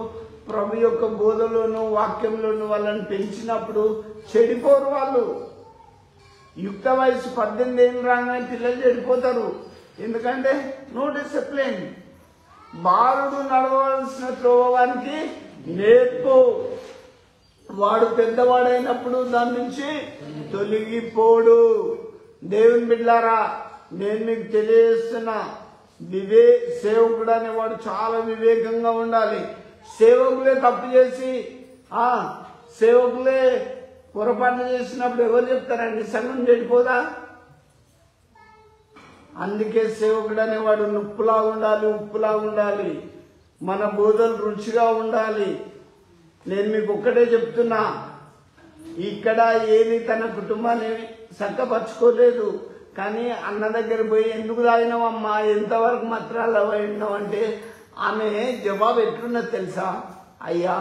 ప్రభు యొక్క బోధలోను వాక్యంలోను వాళ్ళని పెంచినప్పుడు చెడిపోరు. వాళ్ళు యుక్త వయసు 18 ఏళ్ళు రాగానే పిల్లలు చెడిపోతారు. ఎందుకంటే నో డిసిప్లిన్. బాలుడు నడవలసిన త్రోవానికి నేర్పు. వాడు పెద్దవాడైనప్పుడు దాని నుంచి తొలగిపోడు. దేవుని బిడ్డలారా, నేను మీకు తెలియజేస్తున్నా, సేవకుడు అనేవాడు చాలా వివేకంగా ఉండాలి. సేవకులే తప్పు చేసి సేవకులే పొరపాటు చేసినప్పుడు ఎవరు చెప్తారండి? సంఘం చెడిపోదా? అందుకే సేవకుడు అనేవాడు ఉప్పులా ఉండాలి, ఉప్పులా ఉండాలి. మన బోధలు రుచిగా ఉండాలి. నేను మీకు ఒక్కటే చెప్తున్నా, ఇక్కడ ఏమి తన కుటుంబాన్ని చక్కపరచుకోలేదు, కానీ అన్న దగ్గర పోయి ఎందుకు తాగినావమ్మా, ఎంతవరకు మాత్రాలు అయినావు అంటే ఆమె జవాబు ఎట్లున్నది తెలుసా? అయ్యా,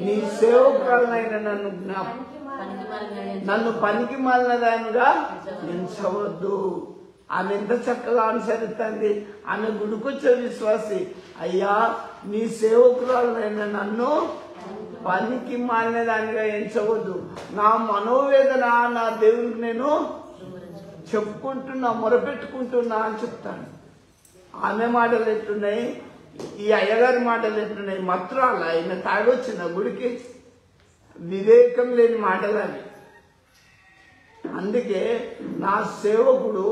నీ సేవకురాలైన నన్ను పనికి మాలినదానిగా ఎంచవద్దు. ఆమె ఎంత చక్కగా అనుసరిస్తుంది. ఆమె గుడికొచ్చే విశ్వాసి. అయ్యా, నీ సేవకురాలైన నన్ను పనికి మాలినదానిగా ఎంచవద్దు. నా మనోవేదన నా దేవునికి నేను చెప్పుకుంటున్నా, మొరపెట్టుకుంటున్నా అని చెప్తాను. ఆమె మాటలు ఎట్లున్నాయి, ఈ అయ్యగారి మాటలు ఎట్లున్నాయి? మత్రాలు ఆయన తాగొచ్చిన గుడికి. వివేకం లేని మాటలు అవి. అందుకే నా సేవకుడు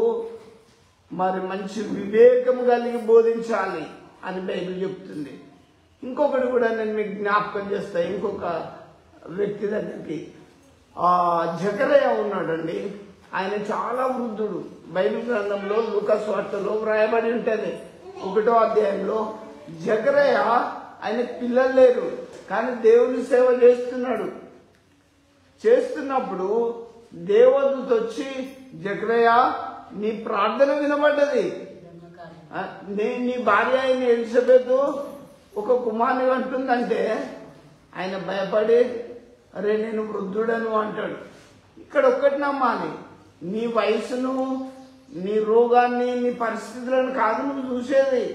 మరి మంచి వివేకం కలిగి బోధించాలి అని బైబిల్ చెప్తుంది. ఇంకొకటి కూడా నేను మీకు జ్ఞాపకం చేస్తా. ఇంకొక వ్యక్తి దగ్గరికి జకరయ్య ఉన్నాడండి. ఆయన చాలా వృద్ధుడు. బైబిల్ గ్రంథంలో లూకా సువార్తలో వ్రాయబడి ఉంటుంది 1వ అధ్యాయంలో. జకరయ్య, ఆయనకు పిల్లలు లేరు, కానీ దేవుని సేవ చేస్తున్నప్పుడు దేవదూత వచ్చి, జకరయ్య, నీ ప్రార్థన వినబడ్డది. నీ భార్య అయిన ఎలిజబెత్ ఒక కుమారుని అంటుందంటే ఆయన భయపడి, అరే నేను వృద్ధుడను అంటాడు. ఇక్కడ ఒక్కటి నమ్మాలి, నీ వయసును, నీ రోగాన్ని, నీ పరిస్థితులను కాదు నువ్వు చూసేది,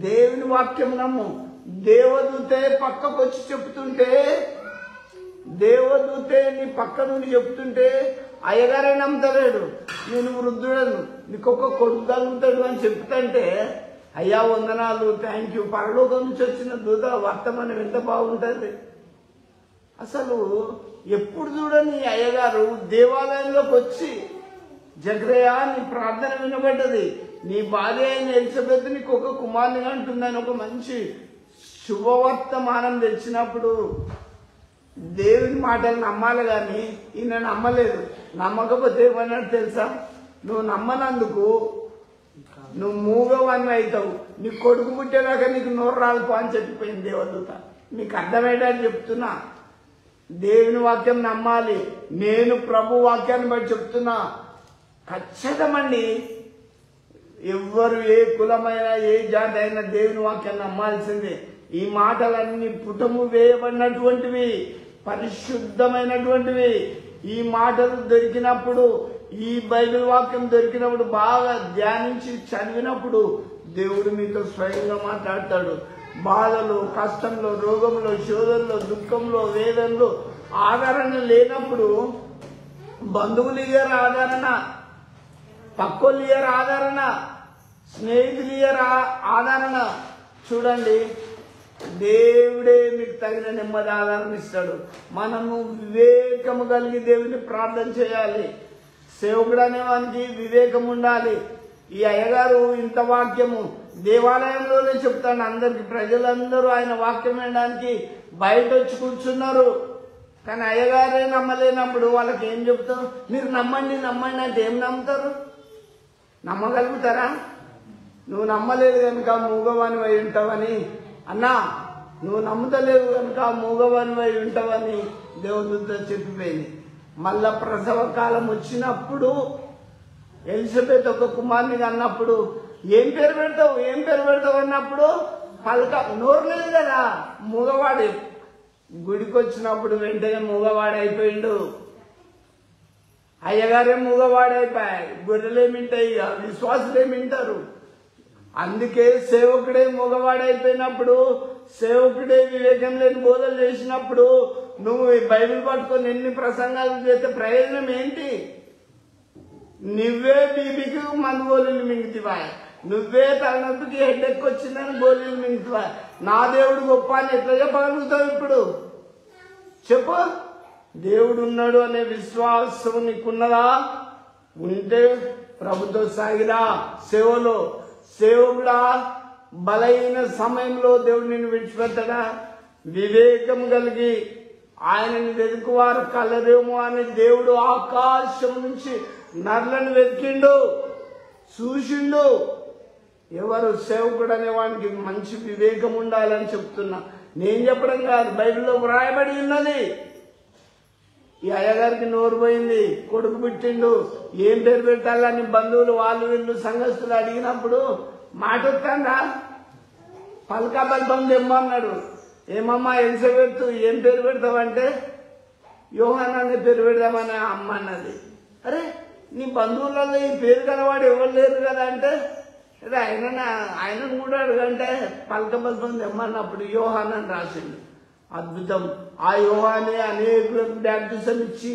దేవుని వాక్యం నమ్ము. దేవదూతే పక్కకు వచ్చి చెప్తుంటే, దేవదూతే నీ పక్క నుండి చెప్తుంటే అయ్యగారే నమ్ముతలేడు. నేను వృద్ధుడను, నీకు ఒక కొడుకు కలుగుతాడు అని చెప్తుంటే, అయ్యా వందనాలు, థ్యాంక్ యూ, పరలోకం నుంచి వచ్చిన దూత వర్తమానం ఎంత బాగుంటుంది. అసలు ఎప్పుడు చూడని అయ్యగారు దేవాలయంలోకి వచ్చి, జకరయ్య, నీ ప్రార్థన వినబడ్డది, నీ భార్య అయిన ఎలిజబెత్ నీకు ఒక కుమారుని అంటుందని ఒక మంచి శుభవర్తమానం తెచ్చినప్పుడు దేవుని మాటలు నమ్మాలి. కానీ ఈయన నమ్మలేదు. నమ్మకపోతే ఏమన్నాడు తెలుసా? నువ్వు నమ్మనందుకు నువ్వు మూగవాన్ని అవుతావు, నీ కొడుకు పుట్టేదాకా నీకు నోరు రాలిపో అని చెప్పిపోయింది దేవదూత. మీకు అర్థమయ్యేటని చెప్తున్నా, దేవుని వాక్యం నమ్మాలి. నేను ప్రభు వాక్యాన్ని బట్టి చెప్తున్నా, ఖచ్చితమండి. ఎవ్వరు ఏ కులమైన ఏ జాతి అయినా దేవుని వాక్యాన్ని నమ్మాల్సిందే. ఈ మాటలన్నీ పుటము వేయబడినటువంటివి, పరిశుద్ధమైనటువంటివి. ఈ మాటలు దొరికినప్పుడు, ఈ బైబిల్ వాక్యం దొరికినప్పుడు, బాగా ధ్యానించి చదివినప్పుడు దేవుడు మీతో స్వయంగా మాట్లాడతాడు. బాధలు, కష్టంలో, రోగంలో, శోధనలో, దుఃఖంలో, వేదనలో ఆదరణ లేనప్పుడు బంధువులు ఇయ్యరు ఆదరణ, పక్కోళ్ళు ఇయ్యరు ఆదరణ, స్నేహితులు ఇయ్యరు ఆదరణ. చూడండి, దేవుడే మీకు తగిన నెమ్మది ఆదరణ ఇస్తాడు. మనము వివేకము కలిగి దేవుని ప్రార్థన చేయాలి. సేవకుడు అనేవానికి వివేకం ఉండాలి. ఈ అయ్యగారు ఇంత వాక్యము దేవాలయంలోనే చెప్తాడు అందరికి. ప్రజలందరూ ఆయన వాక్యం వినడానికి బయట వచ్చి కూర్చున్నారు. కానీ అయ్యగారే నమ్మలేనప్పుడు వాళ్ళకి ఏం చెప్తారు? మీరు నమ్మండి నమ్మండి అంటే ఏం నమ్ముతారు? నమ్మగలుగుతారా? నువ్వు నమ్మలేదు కనుక మూగవాని అయి ఉంటావని, అన్నా నువ్వు నమ్ముతలేవు కనుక మూగవాని అయి ఉంటావని దేవదూత చెప్పిపోయింది. మళ్ళా ప్రసవ కాలం వచ్చినప్పుడు ఎలిజబెత్ ఒక కుమారుని అన్నప్పుడు, ఏం పేరు పెడతావు అన్నప్పుడు పలక నోరు లేదు కదా. మూగవాడు గుడికి వచ్చినప్పుడు వెంటనే మూగవాడైపోయిండు. అయ్యగారే మూగవాడైపోయాయి. గొర్రెలేమింటాయి, ఇక విశ్వాసులేమింటారు. అందుకే సేవకుడే మూగవాడైపోయినప్పుడు, సేవకుడే వివేకం లేని బోధలు చేసినప్పుడు నువ్వు ఈ బైబిల్ పట్టుకొని ఎన్ని ప్రసంగాలు చేస్తే ప్రయోజనం ఏంటి? నువ్వే బీబీకి మందు గోళీలు మింగుతావా? నువ్వే తలనొప్పికి హెడ్ఎక్ వచ్చిందని గోళీలు మింగుతావా? నా దేవుడు గొప్ప అని ఎట్లా చెప్పగలుగుతావు? ఇప్పుడు చెప్పు. దేవుడు ఉన్నాడు అనే విశ్వాసం నీకున్నదా? ఉంటే ప్రభుతో సాగిరా సేవలో. సేవకుడా, బలైన సమయంలో దేవుడు నిన్ను విడిచిపెట్టడా? వివేకం కలిగి ఆయనని వెతుకువారు కలరేమో అని దేవుడు ఆకాశం నుంచి నర్లను వెతికిండు, చూసిండు. ఎవరు? సేవకుడు అనే వానికి మంచి వివేకం ఉండాలని చెప్తున్నా. నేను చెప్పడం కాదు, బైబిల్లో వ్రాయబడి ఉన్నది. ఈ అయ్యగారికి నోరు పోయింది, కొడుకు పుట్టిండు, ఏం పేరు పెట్టాలని బంధువులు వాళ్ళు వీళ్ళు సంఘస్థులు అడిగినప్పుడు మాట వస్తుందా? పలకా బల్బం తెమ్మన్నాడు. ఏమమ్మా ఎంస పెడుతూ ఏం పేరు పెడతావంటే యోహాన్ అనే పేరు పెడదామని అమ్మ అన్నది. అరే నీ బంధువులలో ఈ పేరు కలవాడు ఎవరు లేరు కదా అంటే, అదే ఆయనను కూడా అడగంటే పలక బల్బం తెమ్మన్నప్పుడు యోహాన్ అని రాసిండు. అద్భుతం. ఆ యోహానే అనేకులకు బ్యాప్టిజం ఇచ్చి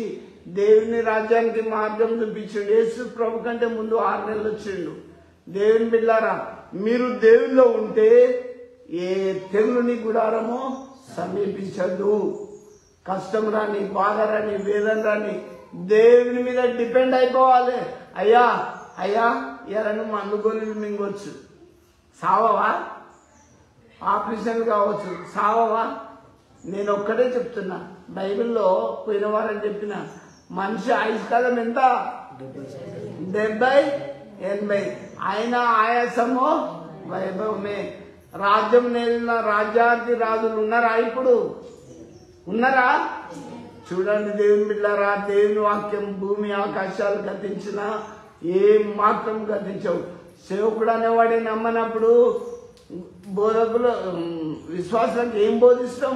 దేవుని రాజ్యానికి మార్గం చూపించిండు. యేసు ప్రభు కంటే ముందు 6 నెలలు వచ్చిండు. దేవుని బిడ్డారా, మీరు దేవునిలో ఉంటే ఏ తెగులుని గుడారమో సమీపించదు. కష్టం రాని, బాధ రాని, వేదన రాని దేవుని మీద డిపెండ్ అయిపోవాలి. అయ్యా అయ్యా ఎలాను మందు గోళీలు మింగొచ్చు, సావవా? ఆపరేషన్ కావచ్చు, సావవా? నేను ఒక్కటే చెప్తున్నా, బైబిల్లో పోయిన వారని చెప్పిన మనిషి ఆయుష్కాలం ఎంత? 70-80. ఆయన ఆయాసమో వైభవమే. రాజ్యం నేలిన రాజ్యార్థి రాజులు ఉన్నారా? ఇప్పుడు ఉన్నారా? చూడండి దేవుని బిడ్డారా, దేవుని వాక్యం భూమి ఆకాశాలు గతించినా ఏం మాత్రం గతించవు. సేవకుడు అనేవాడే నమ్మనప్పుడు బోధకులు విశ్వాసానికి ఏం బోధిస్తాం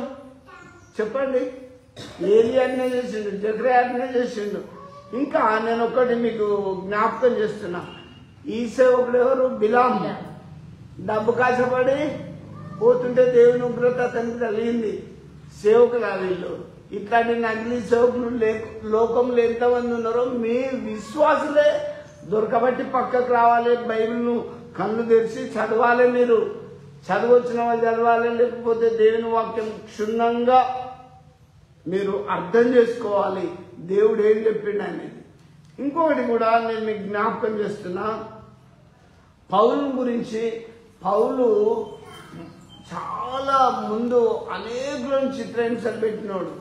చెప్పండి? ఏలియానే చేసిండు, జకర్యానే చేసిండు. ఇంకా నేను ఒకటి మీకు జ్ఞాపకం చేస్తున్నా. ఈ సేవకుడు ఎవరు? బిలాం. డబ్బు కాసపడి పోతుంటే దేవుని ఉగ్రత అతనికి కలిగింది. సేవకులు వీళ్ళు. ఇట్లాంటి నకిలీ సేవకులు లోకంలో ఎంతమంది ఉన్నారో మీ విశ్వాసులే దొరకబట్టి పక్కకు రావాలి. బైబిల్ను కళ్ళు తెరిచి చదవాలి. మీరు చదవచ్చిన వాళ్ళు చదవాలి, లేకపోతే దేవుని వాక్యం క్షుణ్ణంగా మీరు అర్థం చేసుకోవాలి దేవుడు ఏం చెప్పిండు అనేది. ఇంకొకటి కూడా నేను మీకు జ్ఞాపకం చేస్తున్నా. పౌలు గురించి. పౌలు చాలా ముందు అనేకులను చిత్రహింసలు పెట్టినోడు,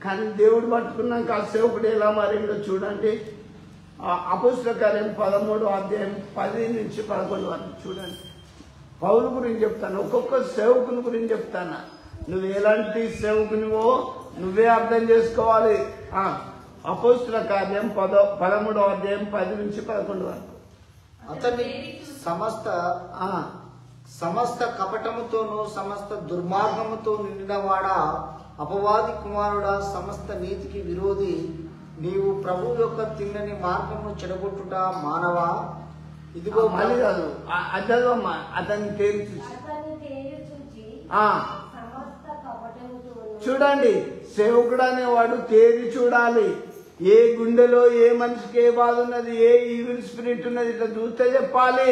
కానీ దేవుడు పట్టుకున్నాక ఆ సేవకుడు ఎలా మారిందో చూడండి. అపోస్తలుల కార్యం 13:10-11 వరకు చూడండి. పౌలు గురించి చెప్తాను, ఒక్కొక్క సేవకుని గురించి చెప్తాను. నువ్వు ఎలాంటి సేవకునివో నువ్వే అర్థం చేసుకోవాలి. అపోస్తలుల కార్యం 13:10-11 వరకు. అతన్ని సమస్త కపటముతోనూ సమస్త దుర్మార్గముతో నిండినవాడా, అపవాది కుమారుడా, సమస్త నీతికి విరోధి, నీవు ప్రభు యొక్క తిన్నని మార్గమును చెడగొట్టుట మానవా? ఇదిగో మళ్ళీ కాదు, అదమ్మా అతన్ని తేరి చూసి చూడండి. సేవకుడు అనేవాడు తేరి చూడాలి. ఏ గుండెలో ఏ మనిషికి ఏ బాధ ఉన్నది, ఏ ఈవిల్ స్పిరిట్ ఉన్నది, ఇట్లా చూస్తే చెప్పాలి.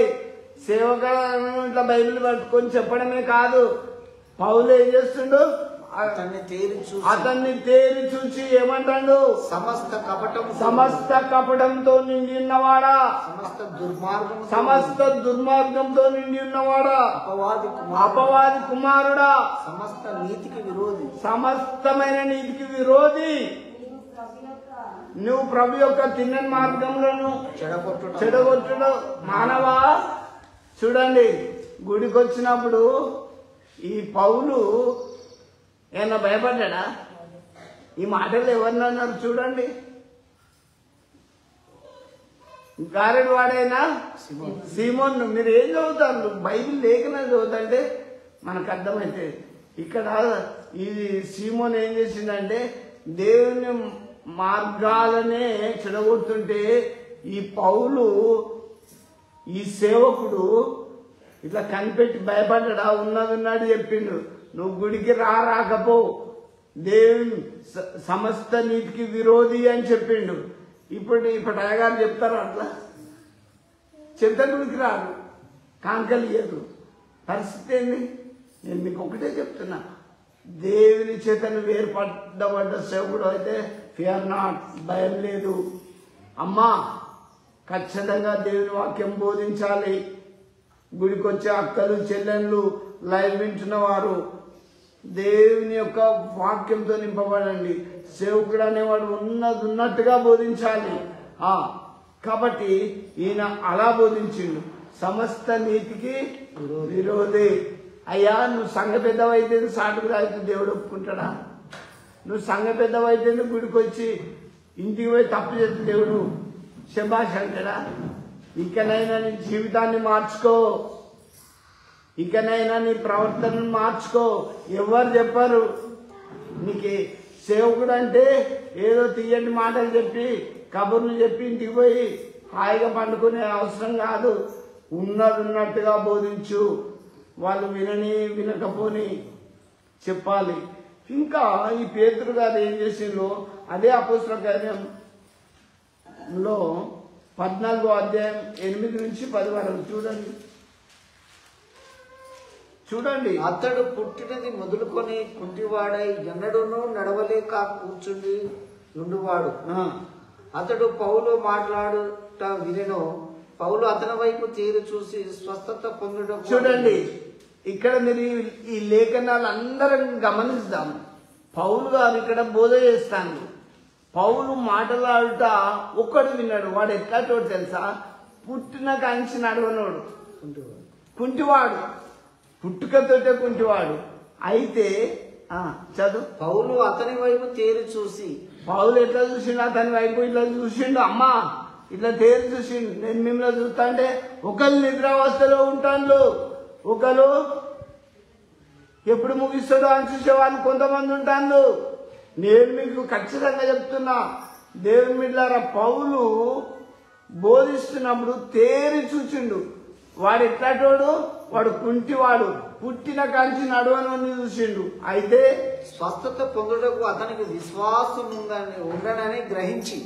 సేవకుడు ఇట్లా బైబిల్ పట్టుకొని చెప్పడమే కాదు. పౌలు ఏం చేస్తుండు? అతన్ని తేరి చూసి ఏమంటాడు? సమస్త కపటంతో నిండి ఉన్నవాడా, సమస్త దుర్మార్గంతో నిండి ఉన్నవాడా, అపవాది కుమారుడా, సమస్త నీతికి విరోధి, సమస్తమైన నీతికి విరోధి, నువ్వు ప్రభు యొక్క తిన్నని మార్గంలోను చెడగొట్టుడు మానవా. చూడండి, గుడికి వచ్చినప్పుడు ఈ పౌలు ఏమన్నా భయపడ్డా? ఈ మాటలు ఎవరినన్నారు చూడండి. గారెడు వాడైనా సీమోన్. మీరు ఏం చదువుతారు? బైబిల్ లేఖనం చదువుతుంటే మనకు అర్థమైతే ఇక్కడ ఇది సీమోన్ ఏం చేసిందంటే దేవుని మార్గాలనే చెడగొడుతుంటే ఈ పౌలు ఈ సేవకుడు ఇట్లా కనిపెట్టి భయపడ్డా ఉన్నది చెప్పిండు, నువ్వు గుడికి రాకపో, దేవుని సమస్త నీతికి విరోధి అని చెప్పిండు. ఇప్పుడు అయ్యగారు చెప్తారు అట్లా చెప్తే గుడికి రాడు, కాంకలియదు. పరిస్థితి ఏంది? నేను మీకు ఒకటే చెప్తున్నా, దేవుని చేతను వేర్పడ్డ సేవకుడు అయితే ఫియర్ నాట్, భయం లేదు. అమ్మా ఖచ్చితంగా దేవుని వాక్యం బోధించాలి. గుడికి వచ్చే అక్కలు చెల్లెళ్ళు లైవ్ వింటున్న వారు దేవుని యొక్క వాక్యంతో నింపబడండి. సేవకుడు అనేవాడు ఉన్నట్టుగా బోధించాలి. కాబట్టి ఈయన అలా బోధించిండు, సమస్త నీతికి విరోధి. అయ్యా నువ్వు సంఘ పెద్దవైతే సాటుకు రాయితే దేవుడు ఒప్పుకుంటాడా? నువ్వు సంఘ పెద్దవైతే గుడికి వచ్చి ఇంటికి పోయి తప్పు చేస్తే దేవుడు శభాష్ అంటాడా? ఇకనైనా నీ జీవితాన్ని మార్చుకో, ఇకనైనా నీ ప్రవర్తనను మార్చుకో. ఎవరు చెప్పారు నీకు సేవకుడు అంటే ఏదో తీయటి మాటలు చెప్పి కబుర్లు చెప్పి ఇంటికి పోయి హాయిగా పండుకునే అవసరం కాదు. ఉన్నట్టుగా బోధించు, వాళ్ళు వినకపోని చెప్పాలి. ఇంకా ఈ పేతురు గారు ఏం చేసిండ్రు, అదే అపోస్తల కార్యంలో 14వ అధ్యాయం 8 నుంచి 10 వరకు చూడండి. అతడు పుట్టినది మొదలుకొని కుంటివాడై ఎన్నడూనూ నడవలేక కూర్చుండి ఉండువాడు. అతడు పౌలు మాట్లాడుట వినెను. పౌలు అతని వైపు తీరు చూసి స్వస్థత పొందడం. చూడండి, ఇక్కడ మీరు ఈ లేఖనాలు అందరం గమనిస్తాం. పౌలు గారు ఇక్కడ బోధ చేస్తాను. పౌలు మాట్లాడుట ఒక్కడు విన్నాడు. వాడు ఎట్లా చోటు తెలుసా? పుట్టిన కాంచి నడవనోడు, కుంటివాడు, పుట్టుకతోటే కుంటివాడు. అయితే చదువు. పౌలు అతని వైపు తేరి చూసి, పౌలు ఎట్లా చూసిండు? అతని వైపు ఇట్లా చూసిండు. అమ్మా ఇట్లా తేరి చూసిండు. నేను మిమ్మల్ని చూస్తా అంటే ఒకరు నిద్రావస్థలో ఉంటాను, ఒకరు ఎప్పుడు ముగిస్తాడో అని చూసే వాళ్ళు కొంతమంది ఉంటాను. నేను మీకు ఖచ్చితంగా చెప్తున్నా, దేవుని బిడ్డలారా, పౌలు బోధిస్తున్నప్పుడు తేరి చూసిండు. వాడు ఎట్లాంటోడు? వాడు కుంటివాడు, పుట్టిన కాంచి నడవని చూసిండు. అయితే స్వస్థత పొందుటకు అతనికి విశ్వాసం ఉండనని గ్రహించి,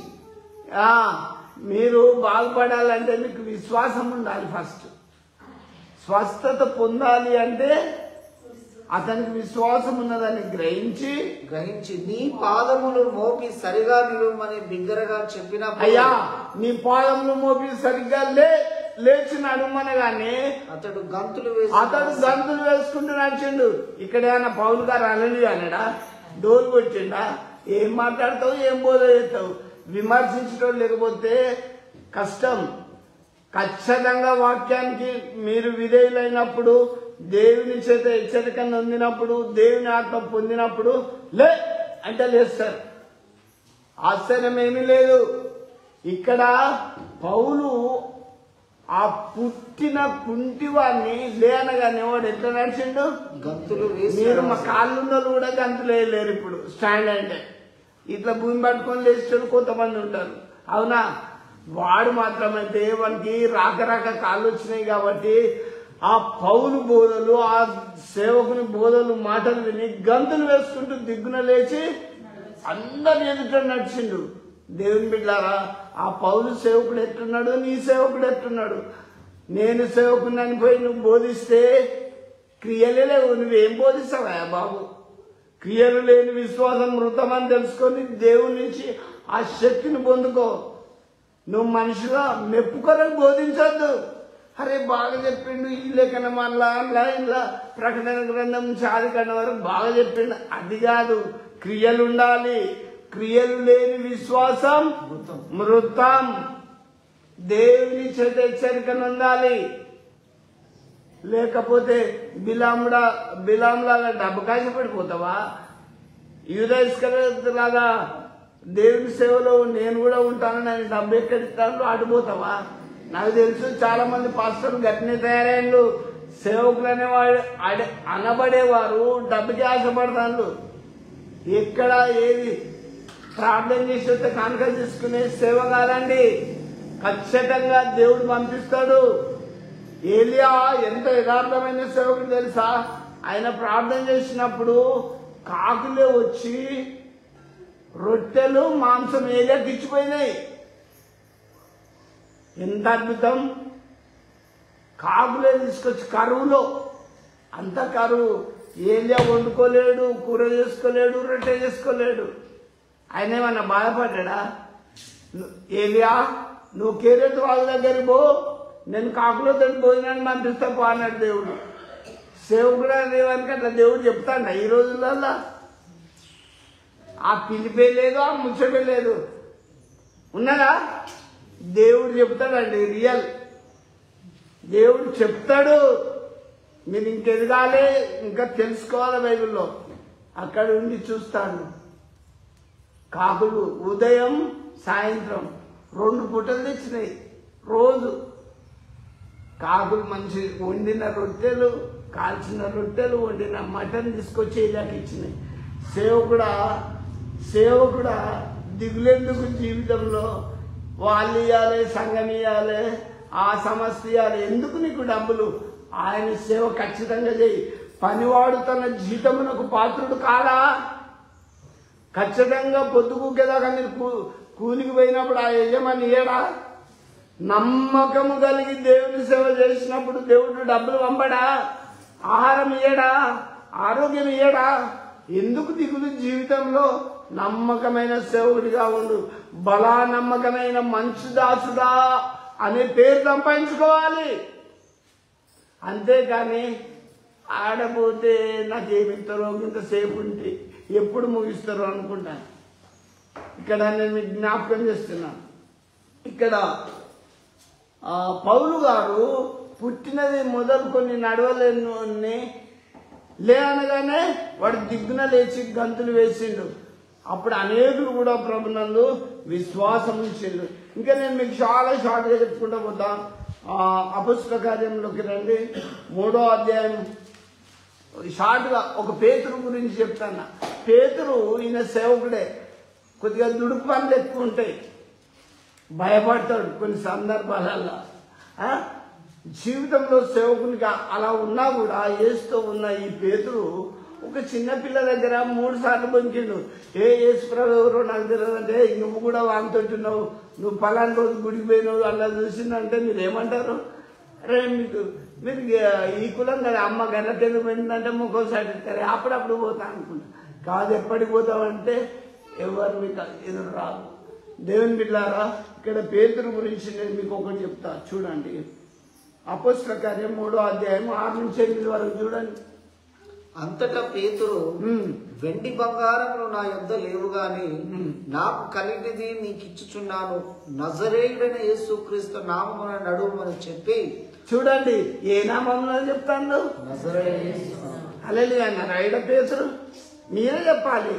మీరు బాగుపడాలంటే మీకు విశ్వాసం ఉండాలి. ఫస్ట్ స్వస్థత పొందాలి అంటే అతనికి విశ్వాసం ఉన్నదని గ్రహించి నీ పాదములు మోపి సరిగా నిలువమని బిగ్గరగా చెప్పిన. అయ్యా నీ పాదములు మోపి సరిగ్గా లేచి నడుమనగానే అతడు గంతులు వేసుకుంటూ నడిచిండు. ఇక్కడ ఏమన్నా పౌలు గారు అలలి అన్నాడా? డోలు కొట్టిండా? ఏం మాట్లాడతావు, ఏం బోధ చేస్తావు? విమర్శించడం లేకపోతే కష్టం. ఖచ్చితంగా వాక్యానికి మీరు విధేయులైనప్పుడు, దేవుని చేత హెచ్చరిక పొందినప్పుడు, దేవుని ఆత్మ పొందినప్పుడు లే అంటే లేస్తారు. ఆశ్చర్యం ఏమీ లేదు. ఇక్కడ పౌలు ఆ పుట్టిన కుంటివాడిని లేనగానే వాడు ఎట్లా నడిచిండు? గంతులు. మీరు మా కాళ్ళున్నోళ్ళు కూడా గంతులు వేయలేరు. ఇప్పుడు స్టాండ్ అంటే ఇట్లా భూమి పట్టుకొని లేచేటోళ్ళు కొంతమంది ఉంటారు, అవునా? వాడు మాత్రమైతే వానికి రాక కాళ్ళు వచ్చినాయి కాబట్టి ఆ పౌలు బోధలు, ఆ సేవకుని బోధలు, మాటలు విని గంతులు వేసుకుంటూ దిగ్గున లేచి అందరి ఎదుట నడిచిండు. దేవుని బిడ్డలారా, ఆ పౌలు సేవకుడు ఎట్టున్నాడు, నీ సేవకుడు ఎట్టున్నాడు? నేను సేవకుని అని పోయి నువ్వు బోధిస్తే క్రియలే లేవు, నువ్వేం బోధిస్తావా బాబు? క్రియలు లేని విశ్వాసం మృతమని తెలుసుకొని దేవుని నుంచి ఆ శక్తిని పొందుకో. నువ్వు మనిషిగా మెప్పుకొరకు బోధించొద్దు. అరే బాగా చెప్పిండు, ఈ లేఖన మళ్ళా ఇలా ప్రకటన గ్రంథం నుంచి ఆదికాండం వరకు బాగా చెప్పిండు, అది కాదు. క్రియలు ఉండాలి. క్రియలు లేని విశ్వాసం మృతం. దేవుని చేత హెచ్చరికను ఉండాలి. లేకపోతే బిలాంలాగా డబ్బు కాసి పడిపోతావా? యూదాయిస్కరియోతలాగా దేవుని సేవలో నేను కూడా ఉంటానని ఆయన డబ్బు ఎక్కడిస్తాను అడిపోతావా? నాకు తెలుసు చాలా మంది పాస్టర్లు గట్టినే తయారైండు, సేవకులు అనేవాడు అనబడేవారు డబ్బుకి ఆశపడతారు. ఎక్కడ ఏది ప్రార్థన చేసి వస్తే కానుక తీసుకునే సేవ కాదండి, ఖచ్చితంగా దేవుడు పంపిస్తాడు. ఏలియా ఎంత యథార్థమైన సేవకుడు తెలుసా? ఆయన ప్రార్థన చేసినప్పుడు కాకులే వచ్చి రొట్టెలు మాంసం ఏలియాకి ఇచ్చిపోయినాయి. ఎంత అద్భుతం! కాకులే తీసుకొచ్చి కరువులో, అంత కరువు, ఏలియా వండుకోలేడు, కూర చేసుకోలేడు, రొట్టె చేసుకోలేడు. ఆయన ఏమన్నా బాధపడ్డా? ఏలియా నువ్వు కేరేతు వాళ్ళ దగ్గరికి పో, నేను కాకులతో భోజనాన్ని పంపిస్తా పో అన్నాడు దేవుడు. సేవకుడు అనేవానికి అట్లా దేవుడు చెప్తాడ ఈ రోజులలో? ఆ పిలిపే లేదు, ఆ ముచ్చటే లేదు. ఉన్నదా? దేవుడు చెప్తాడండి, రియల్ దేవుడు చెప్తాడు. మీరు ఇంకెదగాలి, ఇంకా తెలుసుకోవాలి బైబిల్లో. అక్కడ ఉండి చూస్తాను. కాకులు ఉదయం సాయంత్రం 2 పూటలు తెచ్చినాయి రోజు. కాకులు మంచి వండిన రొట్టెలు, కాల్చిన రొట్టెలు, వండిన మటన్ తీసుకొచ్చి ఇలాకి ఇచ్చినాయి. సేవకుడా దిగులెందుకు జీవితంలో? వాళ్ళు ఇవ్వాలి, సంఘం ఇవ్వాలి, ఆ సమస్య ఇవ్వాలి, ఎందుకు నీకు డబ్బులు? ఆయన సేవ ఖచ్చితంగా చేయి. పనివాడు తన జీతమునకు పాత్రుడు కాదా? ఖచ్చితంగా పొద్దుగుకేదాకా మీరు కూలికి పోయినప్పుడు ఆ యజమాని ఇయ్యడా? నమ్మకము కలిగి దేవుని సేవ చేసినప్పుడు దేవుడు డబ్బులు పంపడా? ఆహారం ఇయ్యడా? ఆరోగ్యం ఇయ్యడా? ఎందుకు దిగులు జీవితంలో? నమ్మకమైన సేవకుడిగా ఉండు. బలా నమ్మకమైన మంచు దాసుడా అనే పేరు సంపాదించుకోవాలి. అంతేకాని ఆడపోతే నాకేమిస్తారో, ఇంతసేపు ఉంటే ఎప్పుడు ముగిస్తారో అనుకుంటాను. ఇక్కడ నేను మీకు జ్ఞాపకం చేస్తున్నాను. ఇక్కడ పౌలు గారు పుట్టినది మొదలుకొని నడవలేని లేనగానే వాడు దిగ్గున లేచి గంతులు వేసిండు. అప్పుడు అనేకులు కూడా ప్రభునందు విశ్వాసం ఉంచిండు. ఇంకా నేను మీకు చాలా షార్ట్గా చెప్పుకుంటూ పోతా. అపొస్తలుల కార్యంలోకి రండి, 3వ అధ్యాయం. షార్ట్గా ఒక పేతురు గురించి చెప్తాను. పేతురు ఈయన సేవకుడే, కొద్దిగా దుడుకు పనులు ఎక్కువ ఉంటాయి, భయపడతాడు కొన్ని సందర్భాలలో. జీవితంలో సేవకునిగా అలా ఉన్నా కూడా యేసుతో ఉన్న ఈ పేతురు ఒక చిన్న పిల్ల దగ్గర 3 సార్లు బొంకిండు. యేసు ప్రభు ఎవరో నాకు తెలియదంటే, నువ్వు కూడా వాంతుంటున్నావు, నువ్వు పలానా రోజు గుడికి పోయినావు అలా చూసిందంటే మీరు ఏమంటారు? అరే మీరు ఈ కులం కదా, అమ్మ గర్రెటెందుకు పోయిందంటే ముఖోసారి ఇస్తారు, అప్పుడప్పుడు పోతా అనుకుంటా. కాదు, ఎప్పటికి పోతామంటే ఎవరు మీకు ఎదురు రాదు. దేవుని బిడ్డలారా, ఇక్కడ పేతురు గురించి నేను మీకు ఒకటి చెప్తా, చూడండి. అపొస్తలుల కార్యం 3వ అధ్యాయం 6 నుంచి 8 వరకు చూడండి. అంతటా పేతురు, వెండి బంగారములు నా యొద్ద లేవు గాని నాకు కలిగినది నీకు ఇచ్చుచున్నాను, నజరేయుడైన యేసుక్రీస్తు నామమున నడుమని చెప్పి. చూడండి, ఏ నామంలో చెప్తాను? హల్లెలూయా అన్నారు. రైడ పేతురు మీరే చెప్పాలి,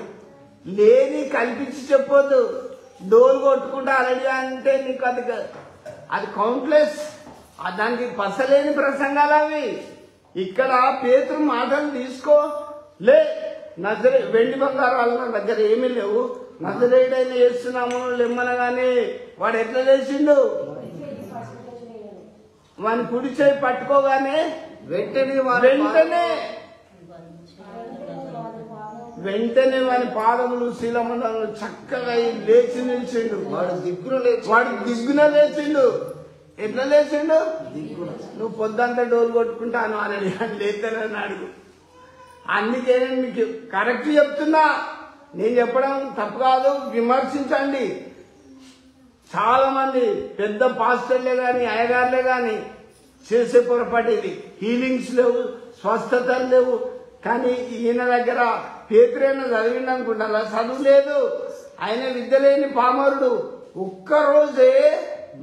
లేని కల్పించి చెప్పొద్దు. డోలు కొట్టుకుంటా అలడిగా అంటే నీకు అది కౌంట్లెస్, దానికి పసలేని ప్రసంగాలు అవి. ఇక్కడ పేతురు మాటలు తీసుకో, లే నజరే వెండి బంగారాలు నా దగ్గర ఏమీ లేవు, నజరేయుడైన యేసు నామమున లెమ్మనగానే వాడు ఎట్లా చేసిండు? వాని కుడి చేయి పట్టుకోగానే వెంటనే వాని పాదములు శిలములను చక్కగా లేచి నిలిచిండు. వాడు దిగ్గున లేచిండు. ఎట్లా లేచిండు? నువ్వు పొద్దంతా డోలు కొట్టుకుంటాను అని లేతనని అడుగు. అందుకే నేను మీకు కరెక్ట్ చెప్తున్నా, నేను చెప్పడం తప్పు కాదు, విమర్శించండి. చాలా మంది పెద్ద పాస్టర్లే కానీ అయ్యగారులే కానీ చేసే పొరపాటు ఇది. హీలింగ్స్ లేవు, స్వస్థతలు లేవు. కానీ ఈయన దగ్గర పేతురైనా చదివిండు అనుకుంటా, చదువు లేదు, ఆయన విద్య లేని పామరుడు. ఒక్కరోజే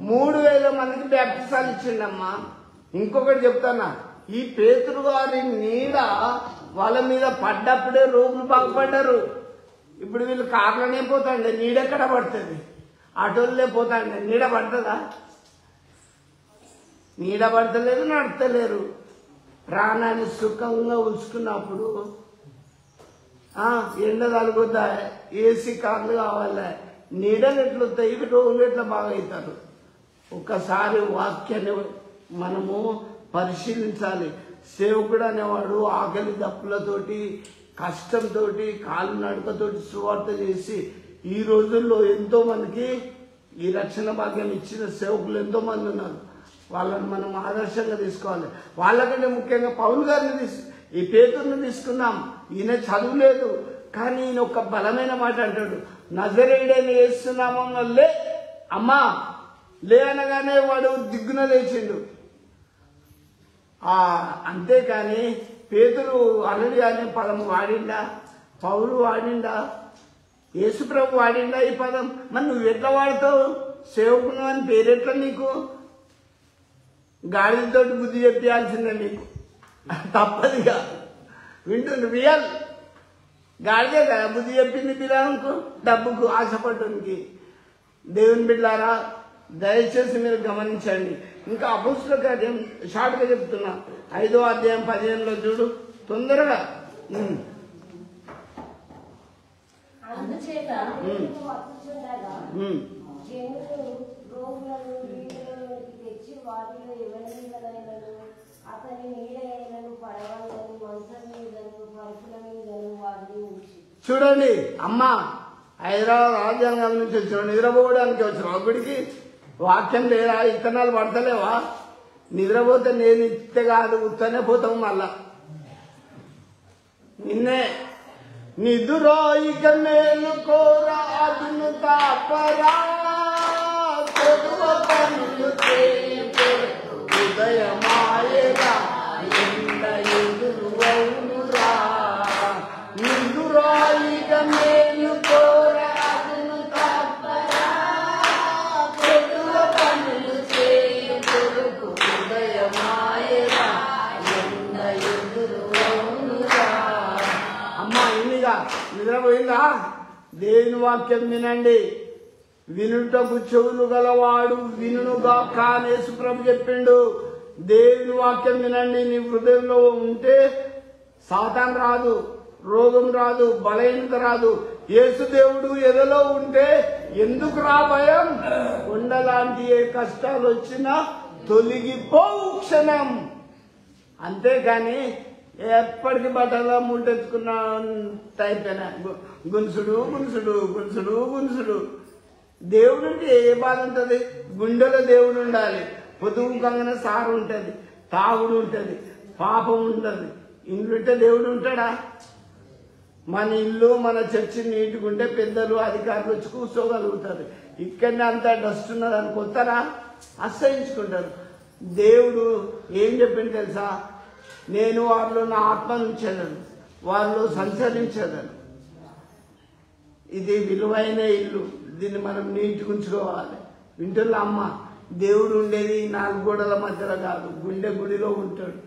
3000 మందికి బ్యాప్టిసాలు ఇచ్చిండమ్మా. ఇంకొకటి చెప్తానా, ఈ పేతురు గారి నీడ వాళ్ళ మీద పడ్డప్పుడే రోగులు బాగుపడ్డారు. ఇప్పుడు వీళ్ళు కార్లనే పోతాండే, నీడెక్కడ పడుతుంది? ఆటోలే పోతాండే, నీడ పడుతుందా? నీడ పడతలేరు, నడతలేరు. ప్రాణాన్ని సుఖంగా ఉంచుకున్నప్పుడు ఎండ తలుగుద్దా, ఏసీ కార్లు కావాలా, నీడలు ఎట్లుతాయి, రోగులు ఎట్లా బాగా అవుతారు. ఒక్కసారి వాక్యాన్ని మనము పరిశీలించాలి. సేవకుడు అనేవాడు ఆకలి దప్పులతోటి, కష్టంతో, కాలు నడకతోటి సువార్త చేసి ఈ రోజుల్లో ఎంతో మందికి ఈ రక్షణ భాగ్యం ఇచ్చిన సేవకులు ఎంతో మంది ఉన్నారు. వాళ్ళని మనం ఆదర్శంగా తీసుకోవాలి. వాళ్ళకంటే ముఖ్యంగా పౌలు గారిని ఈ పేతురుని తీసుకుందాం. ఈయన చదువులేదు, కానీ ఈయన ఒక బలమైన మాట అంటాడు, నజరేయుడైన యేసు నామములో లే అమ్మా లే అనగానే వాడు దిగ్గున లేచిండు. అంతేకాని పేతురు అల్లుడి అనే పదం వాడిండా, పౌలు వాడిండా, యేసుప్రభు వాడిండా ఈ పదం? మరి నువ్వు ఎట్లా వాడతావు? సేవకును అని పేరెట్లా నీకు? గాడిదతోటి బుద్ధి చెప్పాల్సిందే నీకు, తప్పదుగా. వింటుండు రియల్ గాడిదే కదా బుద్ధి చెప్పింది పిల్లలకు, డబ్బుకు ఆశపడటానికి. దేవుని బిడ్డారా, దయచేసి మీరు గమనించండి. ఇంకా అపోస్తలుల కార్యం షార్ట్గా చెప్తున్నా, 5వ అధ్యాయం 15లో చూడు తొందరగా. అందుచేత తెచ్చి వాటిలో ఎవరినైనను అతని నీడైనను పడవలను మంచం మీదను పరుపుల మీదను వాటిని ఉంచి. చూడండి అమ్మా, హైదరాబాద్ రాజ్యాంగం నుంచి వచ్చిన నిద్రపోవడానికి వచ్చిన అప్పటికి వాక్యం లేదా, ఇత్తనాలు పడతలేవా? నిద్రపోతే నేను ఇస్తే కాదు, ఉత్తనే పోతాము మళ్ళా. నిన్నే నిదురో ఇక మేలు కోరా అదును తాపరా పనులు ఉదయమాయరా ఎండ ఎదురు అవునురా. నిదురో ఇక మేలు కోరా అదును తాపరా పనులు కొరకు ఉదయమాయరా ఎండ ఎదురు అవునురా. అమ్మా ఇన్నిగా నిద్రపోయిందా? దేవుని వాక్యం వినండి. వినుటకు చెవులు గలవాడు వినుగాక అని యేసుప్రభు చెప్పిండు. దేవుని వాక్యం వినండి. నీ హృదయంలో ఉంటే సాతాను రాదు, రోగం రాదు, బలహీనత రాదు. యేసు దేవుడు ఎదలో ఉంటే ఎందుకు రా భయం? కొండలాంటి ఏ కష్టాలు వచ్చినా తొలగిపోవు క్షణం. అంతేకాని ఎప్పటికీ బట్టలో ముంటెత్తుకున్న టైపేనా, గున్సుడు గున్సుడు గున్సుడు గున్సుడు. దేవుడికి ఏ బాధ ఉంటుంది? గుండెలో దేవుడు ఉండాలి. పొదుగు కంగన సారు ఉంటుంది, తాగుడు ఉంటుంది, పాపం ఉంటుంది. ఇంట్లో దేవుడు ఉంటాడా? మన ఇల్లు మన చర్చి నీట్గా ఉంటే పెద్దలు అధికారులు వచ్చి కూర్చోగలుగుతారు. ఇక్కడనే అంతా డస్ట్ ఉన్నది అనుకుంటారా? అసహించుకుంటారు. దేవుడు ఏం చెప్పింది తెలుసా? నేను వారిలో నా ఆత్మను ఉంచేదను, వారిలో సంచరించేదను. ఇది విలువైన ఇల్లు, దీన్ని మనం నీట్గా ఉంచుకోవాలి. వింటున్నా అమ్మ, దేవుడు ఉండేది 4 గోడల మధ్యలో కాదు, గుండె గుడిలో ఉంటాడు.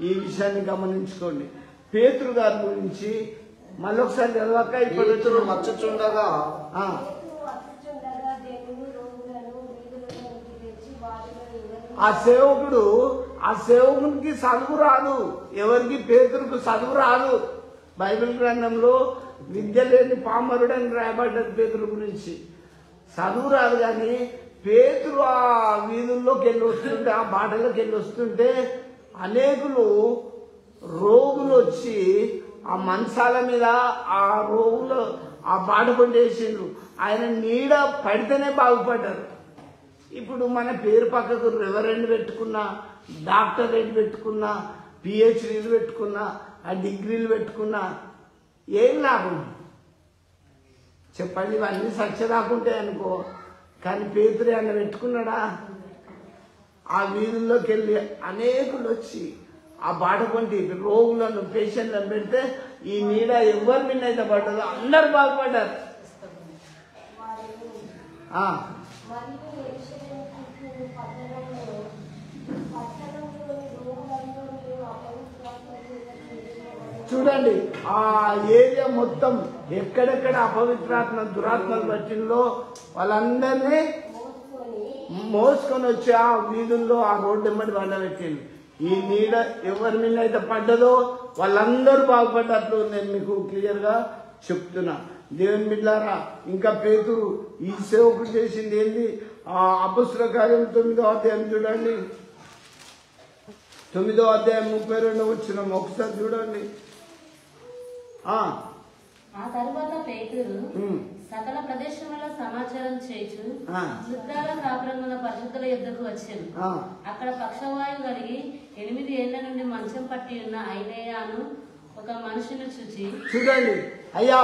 ఈ విషయాన్ని గమనించుకోండి. పేతురు గారి గురించి మళ్ళొకసారి చదవక. ఇప్పుడు మచ్చుచుండగా ఆ సేవకునికి చదువు రాదు. ఎవరికి? పేతురుకు చదువు రాదు. బైబిల్ గ్రంథంలో విద్య లేని పామరుడని రాయబడ్డది పేతురు గురించి. చదువు రాదు. కానీ పేతురు ఆ వీధుల్లోకి వెళ్ళి వస్తుంటే, ఆ బాటలోకి వెళ్ళి వస్తుంటే అనేకులు రోగులు వచ్చి ఆ మంచాల మీద ఆ రోగులు ఆ బాట పండేసిండ్రు. ఆయన నీడ పడితేనే బాగుపడ్డారు. ఇప్పుడు మన పేరు పక్కకు రెవరెండ్ పెట్టుకున్నా, డాక్టరేట్ పెట్టుకున్నా, పిహెచ్డీలు పెట్టుకున్నా, ఆ డిగ్రీలు పెట్టుకున్నా ఏం లాభం చెప్పండి? ఇవన్నీ సత్యదాకుంటాయి అనుకో. కానీ పేతురు అన్న పెట్టుకున్నాడా? ఆ వీధుల్లోకి వెళ్ళి అనేకులు వచ్చి ఆ బాట కొంటి రోగులను, పేషెంట్లను పెడితే ఈ నీడ ఎవరి మీద అయితే పడ్డదో అందరు బాగుపడ్డారు. చూడండి, ఆ ఏరియా మొత్తం ఎక్కడెక్కడ అపవిత్రాత్మ దురాత్మలు పట్టిందో వాళ్ళందరినీ మోసుకొని వచ్చి ఆ వీధుల్లో ఆ రోడ్డు వెంబడి వండబెట్టింది. ఈ నీడ ఎవరి మీద అయితే పడ్డదో వాళ్ళందరూ బాగుపడ్డట్లు నేను మీకు క్లియర్గా చెప్తున్నా. దేవుని బిడ్డలారా, ఇంకా పేతురు ఈ సేవకుడు చేసింది ఏంది? ఆ అపొస్తలుల కార్యం 9వ అధ్యాయం చూడండి. 9వ అధ్యాయం 32వ వచనం ఒకసారి చూడండి. ఆ తరువాత పేతురు సకల ప్రదేశంలో సమాచారం చేయించు యుద్ధాల కాపురంగుల పరిశుద్ధుల యుద్ధకు వచ్చాను. అక్కడ పక్షవాయువు కలిగి 8 ఏళ్ల నుండి మంచం పట్టి ఉన్న ఐనేయాను ఒక మనుషుని చూచి, చూడండి అయ్యా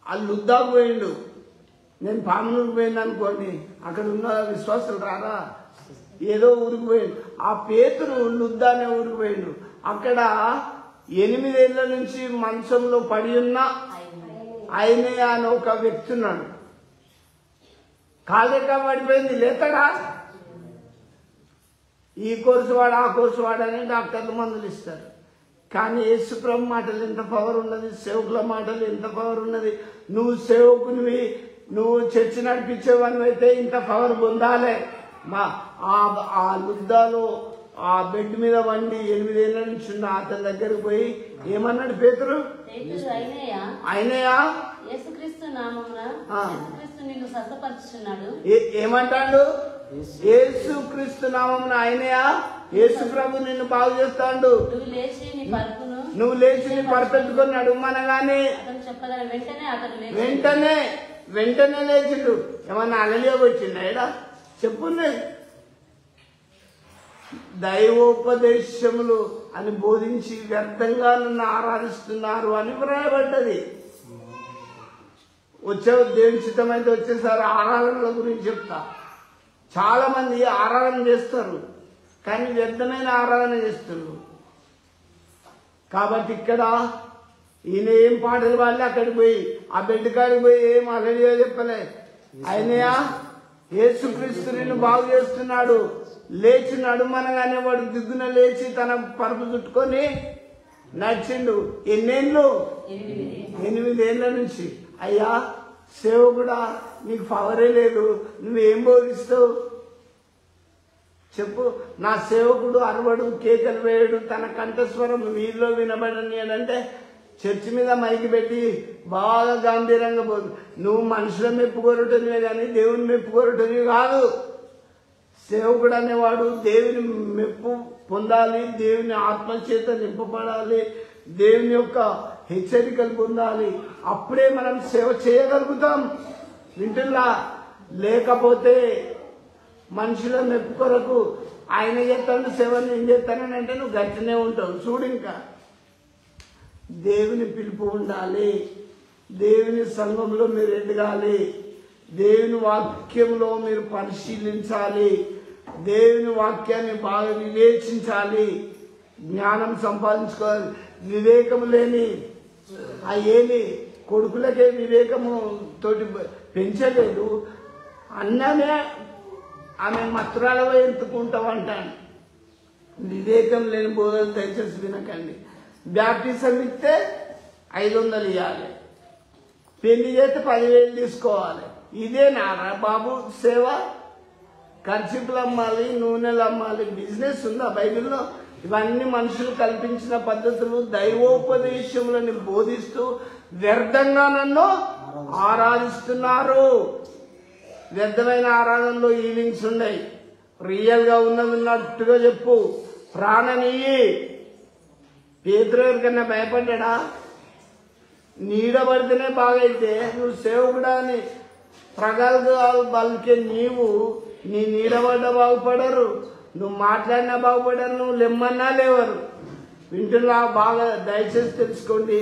ఆ లుద్దాకు పోయిండు, నేను పామునూరు పోయింది అనుకోండి, అక్కడ ఉన్న విశ్వాసులు రారా? ఏదో ఊరికి పోయిండు. ఆ పేతురు లుద్దా అనే ఊరికి పోయిండు. అక్కడ 8 ఏళ్ల నుంచి మంచంలో పడి ఉన్న ఆయనే అని ఒక వ్యక్తి ఉన్నాడు. కాలేక పడిపోయింది, లేతాడా? ఈ కోర్సు వాడు ఆ కోర్సు వాడని డాక్టర్లు మందులు ఇస్తారు. కానీ యేసుప్రభు మాటలు ఎంత పవర్ ఉన్నది, సేవకుల మాటలు ఎంత పవర్ ఉన్నది. నువ్వు సేవకునివి, నువ్వు చర్చి నడిపించేవని అయితే ఇంత పవర్ పొందాలి. ఆ లుద్దాలో ఆ బెడ్ మీద వండి 8 ఏళ్ల నుంచి ఉన్న అతని దగ్గరకు పోయి ఏమన్నాడు పేతురు? ఆయనయా యేసుక్రీస్తు నామమున యేసుక్రీస్తు నిన్ను స్వస్థపరుచుచున్నాడు. ఏమంటాడు? యేసుక్రీస్తు నామమున ఆయనయా యేసు ప్రభు నిన్ను బాగు చేస్తాడు. నువ్వు లేచి నీ పరుపెట్టుకొని నడుమనగానే వెంటనే లేచిండు. ఏమన్నా అలలియోకి వచ్చిండా? ఏడా చెప్పుంది. దైవోపదేశములు అని బోధించి వ్యర్థంగా నన్ను ఆరాధిస్తున్నారు అని వ్రాయబడ్డది. దేవుని చిత్తమైతే వచ్చేసారి ఆరాధనల గురించి చెప్తా. చాలా మంది ఆరాధన చేస్తారు, కానీ వ్యర్థమైన ఆరాధన చేస్తున్నారు. కాబట్టి ఇక్కడ ఈయన ఏం పాటలు పాడి అక్కడికి పోయి ఆ బెడ్ కాడికి పోయి ఏం అలలియో చెప్పలే. ఆయనయా యేసుక్రీస్తు నిన్ను బాగు చేస్తున్నాడు. లేచి నడుమనగానే వాడు దిగ్గున లేచి తన పరుపు చుట్టుకొని నడిచిండు. ఎన్నేళ్ళు? 8 ఏళ్ల నుంచి. అయ్యా సేవకుడా, నీకు పవరే లేదు, నువ్వేం బోధిస్తావు చెప్పు. నా సేవకుడు అరవడు, కేకలు వేయడు, తన కంఠస్వరం వీధిలో వినబడని అంటే చర్చి మీద మైకి పెట్టి బాగా గంభీరంగా పోదు. నువ్వు మనుషుల మెప్పుకోరటనివే కానీ దేవుని మెప్పుకోరటనివి కాదు. సేవకుడు అనేవాడు దేవుని మెప్పు పొందాలి, దేవుని ఆత్మచేత నింపబడాలి, దేవుని యొక్క హెచ్చరికలు పొందాలి. అప్పుడే మనం సేవ చేయగలుగుతాం. వింటున్నా? లేకపోతే మనుషుల మెప్పు కొరకు ఆయన చేస్తాను సేవ నేను చేస్తానని అంటే నువ్వు గట్టినే ఉంటావు. చూడు, ఇంకా దేవుని పిలుపు ఉండాలి. దేవుని సంఘంలో మీరు ఎదగాలి. దేవుని వాక్యంలో మీరు పరిశీలించాలి. దేవుని వాక్యాన్ని బాగా వివేచించాలి. జ్ఞానం సంపాదించుకోవాలి. వివేకం లేని ఆ ఏమి కొడుకులకే వివేకము తోటి పెంచలేదు. అన్ననే ఆమె మత్తురాలవో ఎత్తుకుంటావు అంటాను. వివేకం లేని బోధలు దయచేసి వినకండి. బ్యాప్టిజం ఇస్తే 500 ఇవ్వాలి, పెళ్లి చేస్తే 10,000 తీసుకోవాలి. ఇదే నారా బాబు సేవ? ఖర్చులు అమ్మాలి, నూనెలు అమ్మాలి, బిజినెస్ ఉందా బైబిల్లో? ఇవన్నీ మనుషులు కల్పించిన పద్ధతులు. దైవోపదేశములను బోధిస్తూ వ్యర్థంగా నన్ను ఆరాధిస్తున్నారు. వ్యర్థమైన ఆరాధనలో హీలింగ్స్ ఉన్నాయి. రియల్ గా ఉన్నట్టుగా చెప్పు. ప్రాణనీయి. పేతురు ఎవరికన్నా భయపడ్డా? నీడబడితేనే బాగైతే నువ్వు సేవకుడా అని ప్రగల్భాలు బలికే నీవు నీ నీడబడ్డ బాగుపడరు, నువ్వు మాట్లాడినా బాగుపడరు, నువ్వు లెమ్మన్నా లేవరు. వింటున్నా? బాగా దయచేసి తెలుసుకోండి.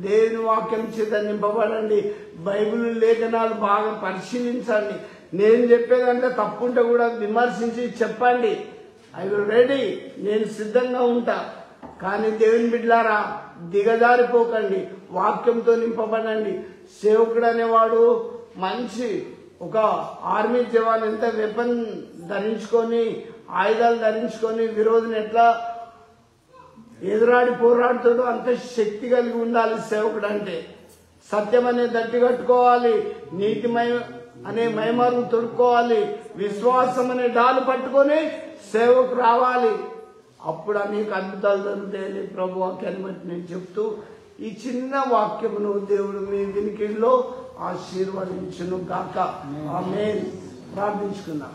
దేవుని వాక్యం చేత నింపబడండి. బైబిల్ లేఖనాలు బాగా పరిశీలించండి. నేను చెప్పేదంటే తప్పుంటే కూడా విమర్శించి చెప్పండి. ఐ విల్ రెడీ, నేను సిద్ధంగా ఉంటా. కానీ దేవుని బిడ్డలారా, దిగజారిపోకండి. వాక్యంతో నింపబడండి. సేవకుడు అనేవాడు మంచి ఒక ఆర్మీ జవాన్ ఎంత వెపన్ ధరించుకొని, ఆయుధాలు ధరించుకొని విరోధిని ఎట్లా ఎదురాడి పోరాడుతాడు అంత శక్తి కలిగి ఉండాలి సేవకుడు అంటే. సత్యం అనే దట్టి కట్టుకోవాలి, నీతిమయం అనే మైమార్గం తొడుక్కోవాలి, విశ్వాసం అనే డాలు పట్టుకొని సేవకు రావాలి, అప్పుడు అనేక అద్భుతాలు జరుగుతాయని ప్రభు వాక్యాన్ని బట్టి నేను చెప్తూ ఈ చిన్న వాక్యమును దేవుడు మీ వినికిడిలో ఆశీర్వదించును గాక. ఆమేన్. ప్రార్థించుకుందాం.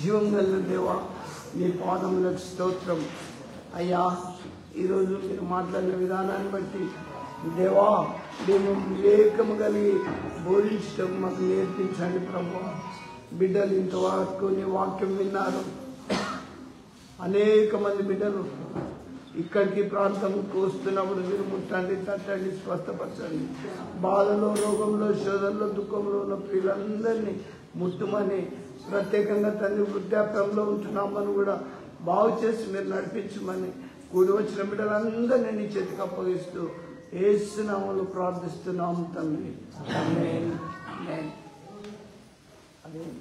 జీవం కలిగిన దేవా, నీ పాదములకు స్తోత్రం అయ్యా. ఈరోజు మీరు మాట్లాడిన విధానాన్ని బట్టి దేవా, మేము వివేకము కలిగి బోధించడం మాకు నేర్పించండి ప్రభు. బిడ్డలు ఇంతవరకు నీ వాక్యం విన్నారు. అనేక మంది బిడ్డలు ఇక్కడికి ప్రాంతంకు వస్తున్నప్పుడు మీరు ముట్టండి, తట్టండి, స్వస్థపరచండి. బాధలో, రోగంలో, శోధనలో, దుఃఖంలో ఉన్న ప్రియులందరినీ ముట్టుమని, ప్రత్యేకంగా తండ్రి వృద్ధాప్యంలో ఉంటున్నామని కూడా బాగు చేసి మీరు నడిపించమని కూడి వచ్చిన బిడ్డలందరినీ నీ చేతికి అప్పగిస్తూ యేసు నామములో ప్రార్థిస్తున్నాము తండ్రి. ఆమేన్. ఆమేన్.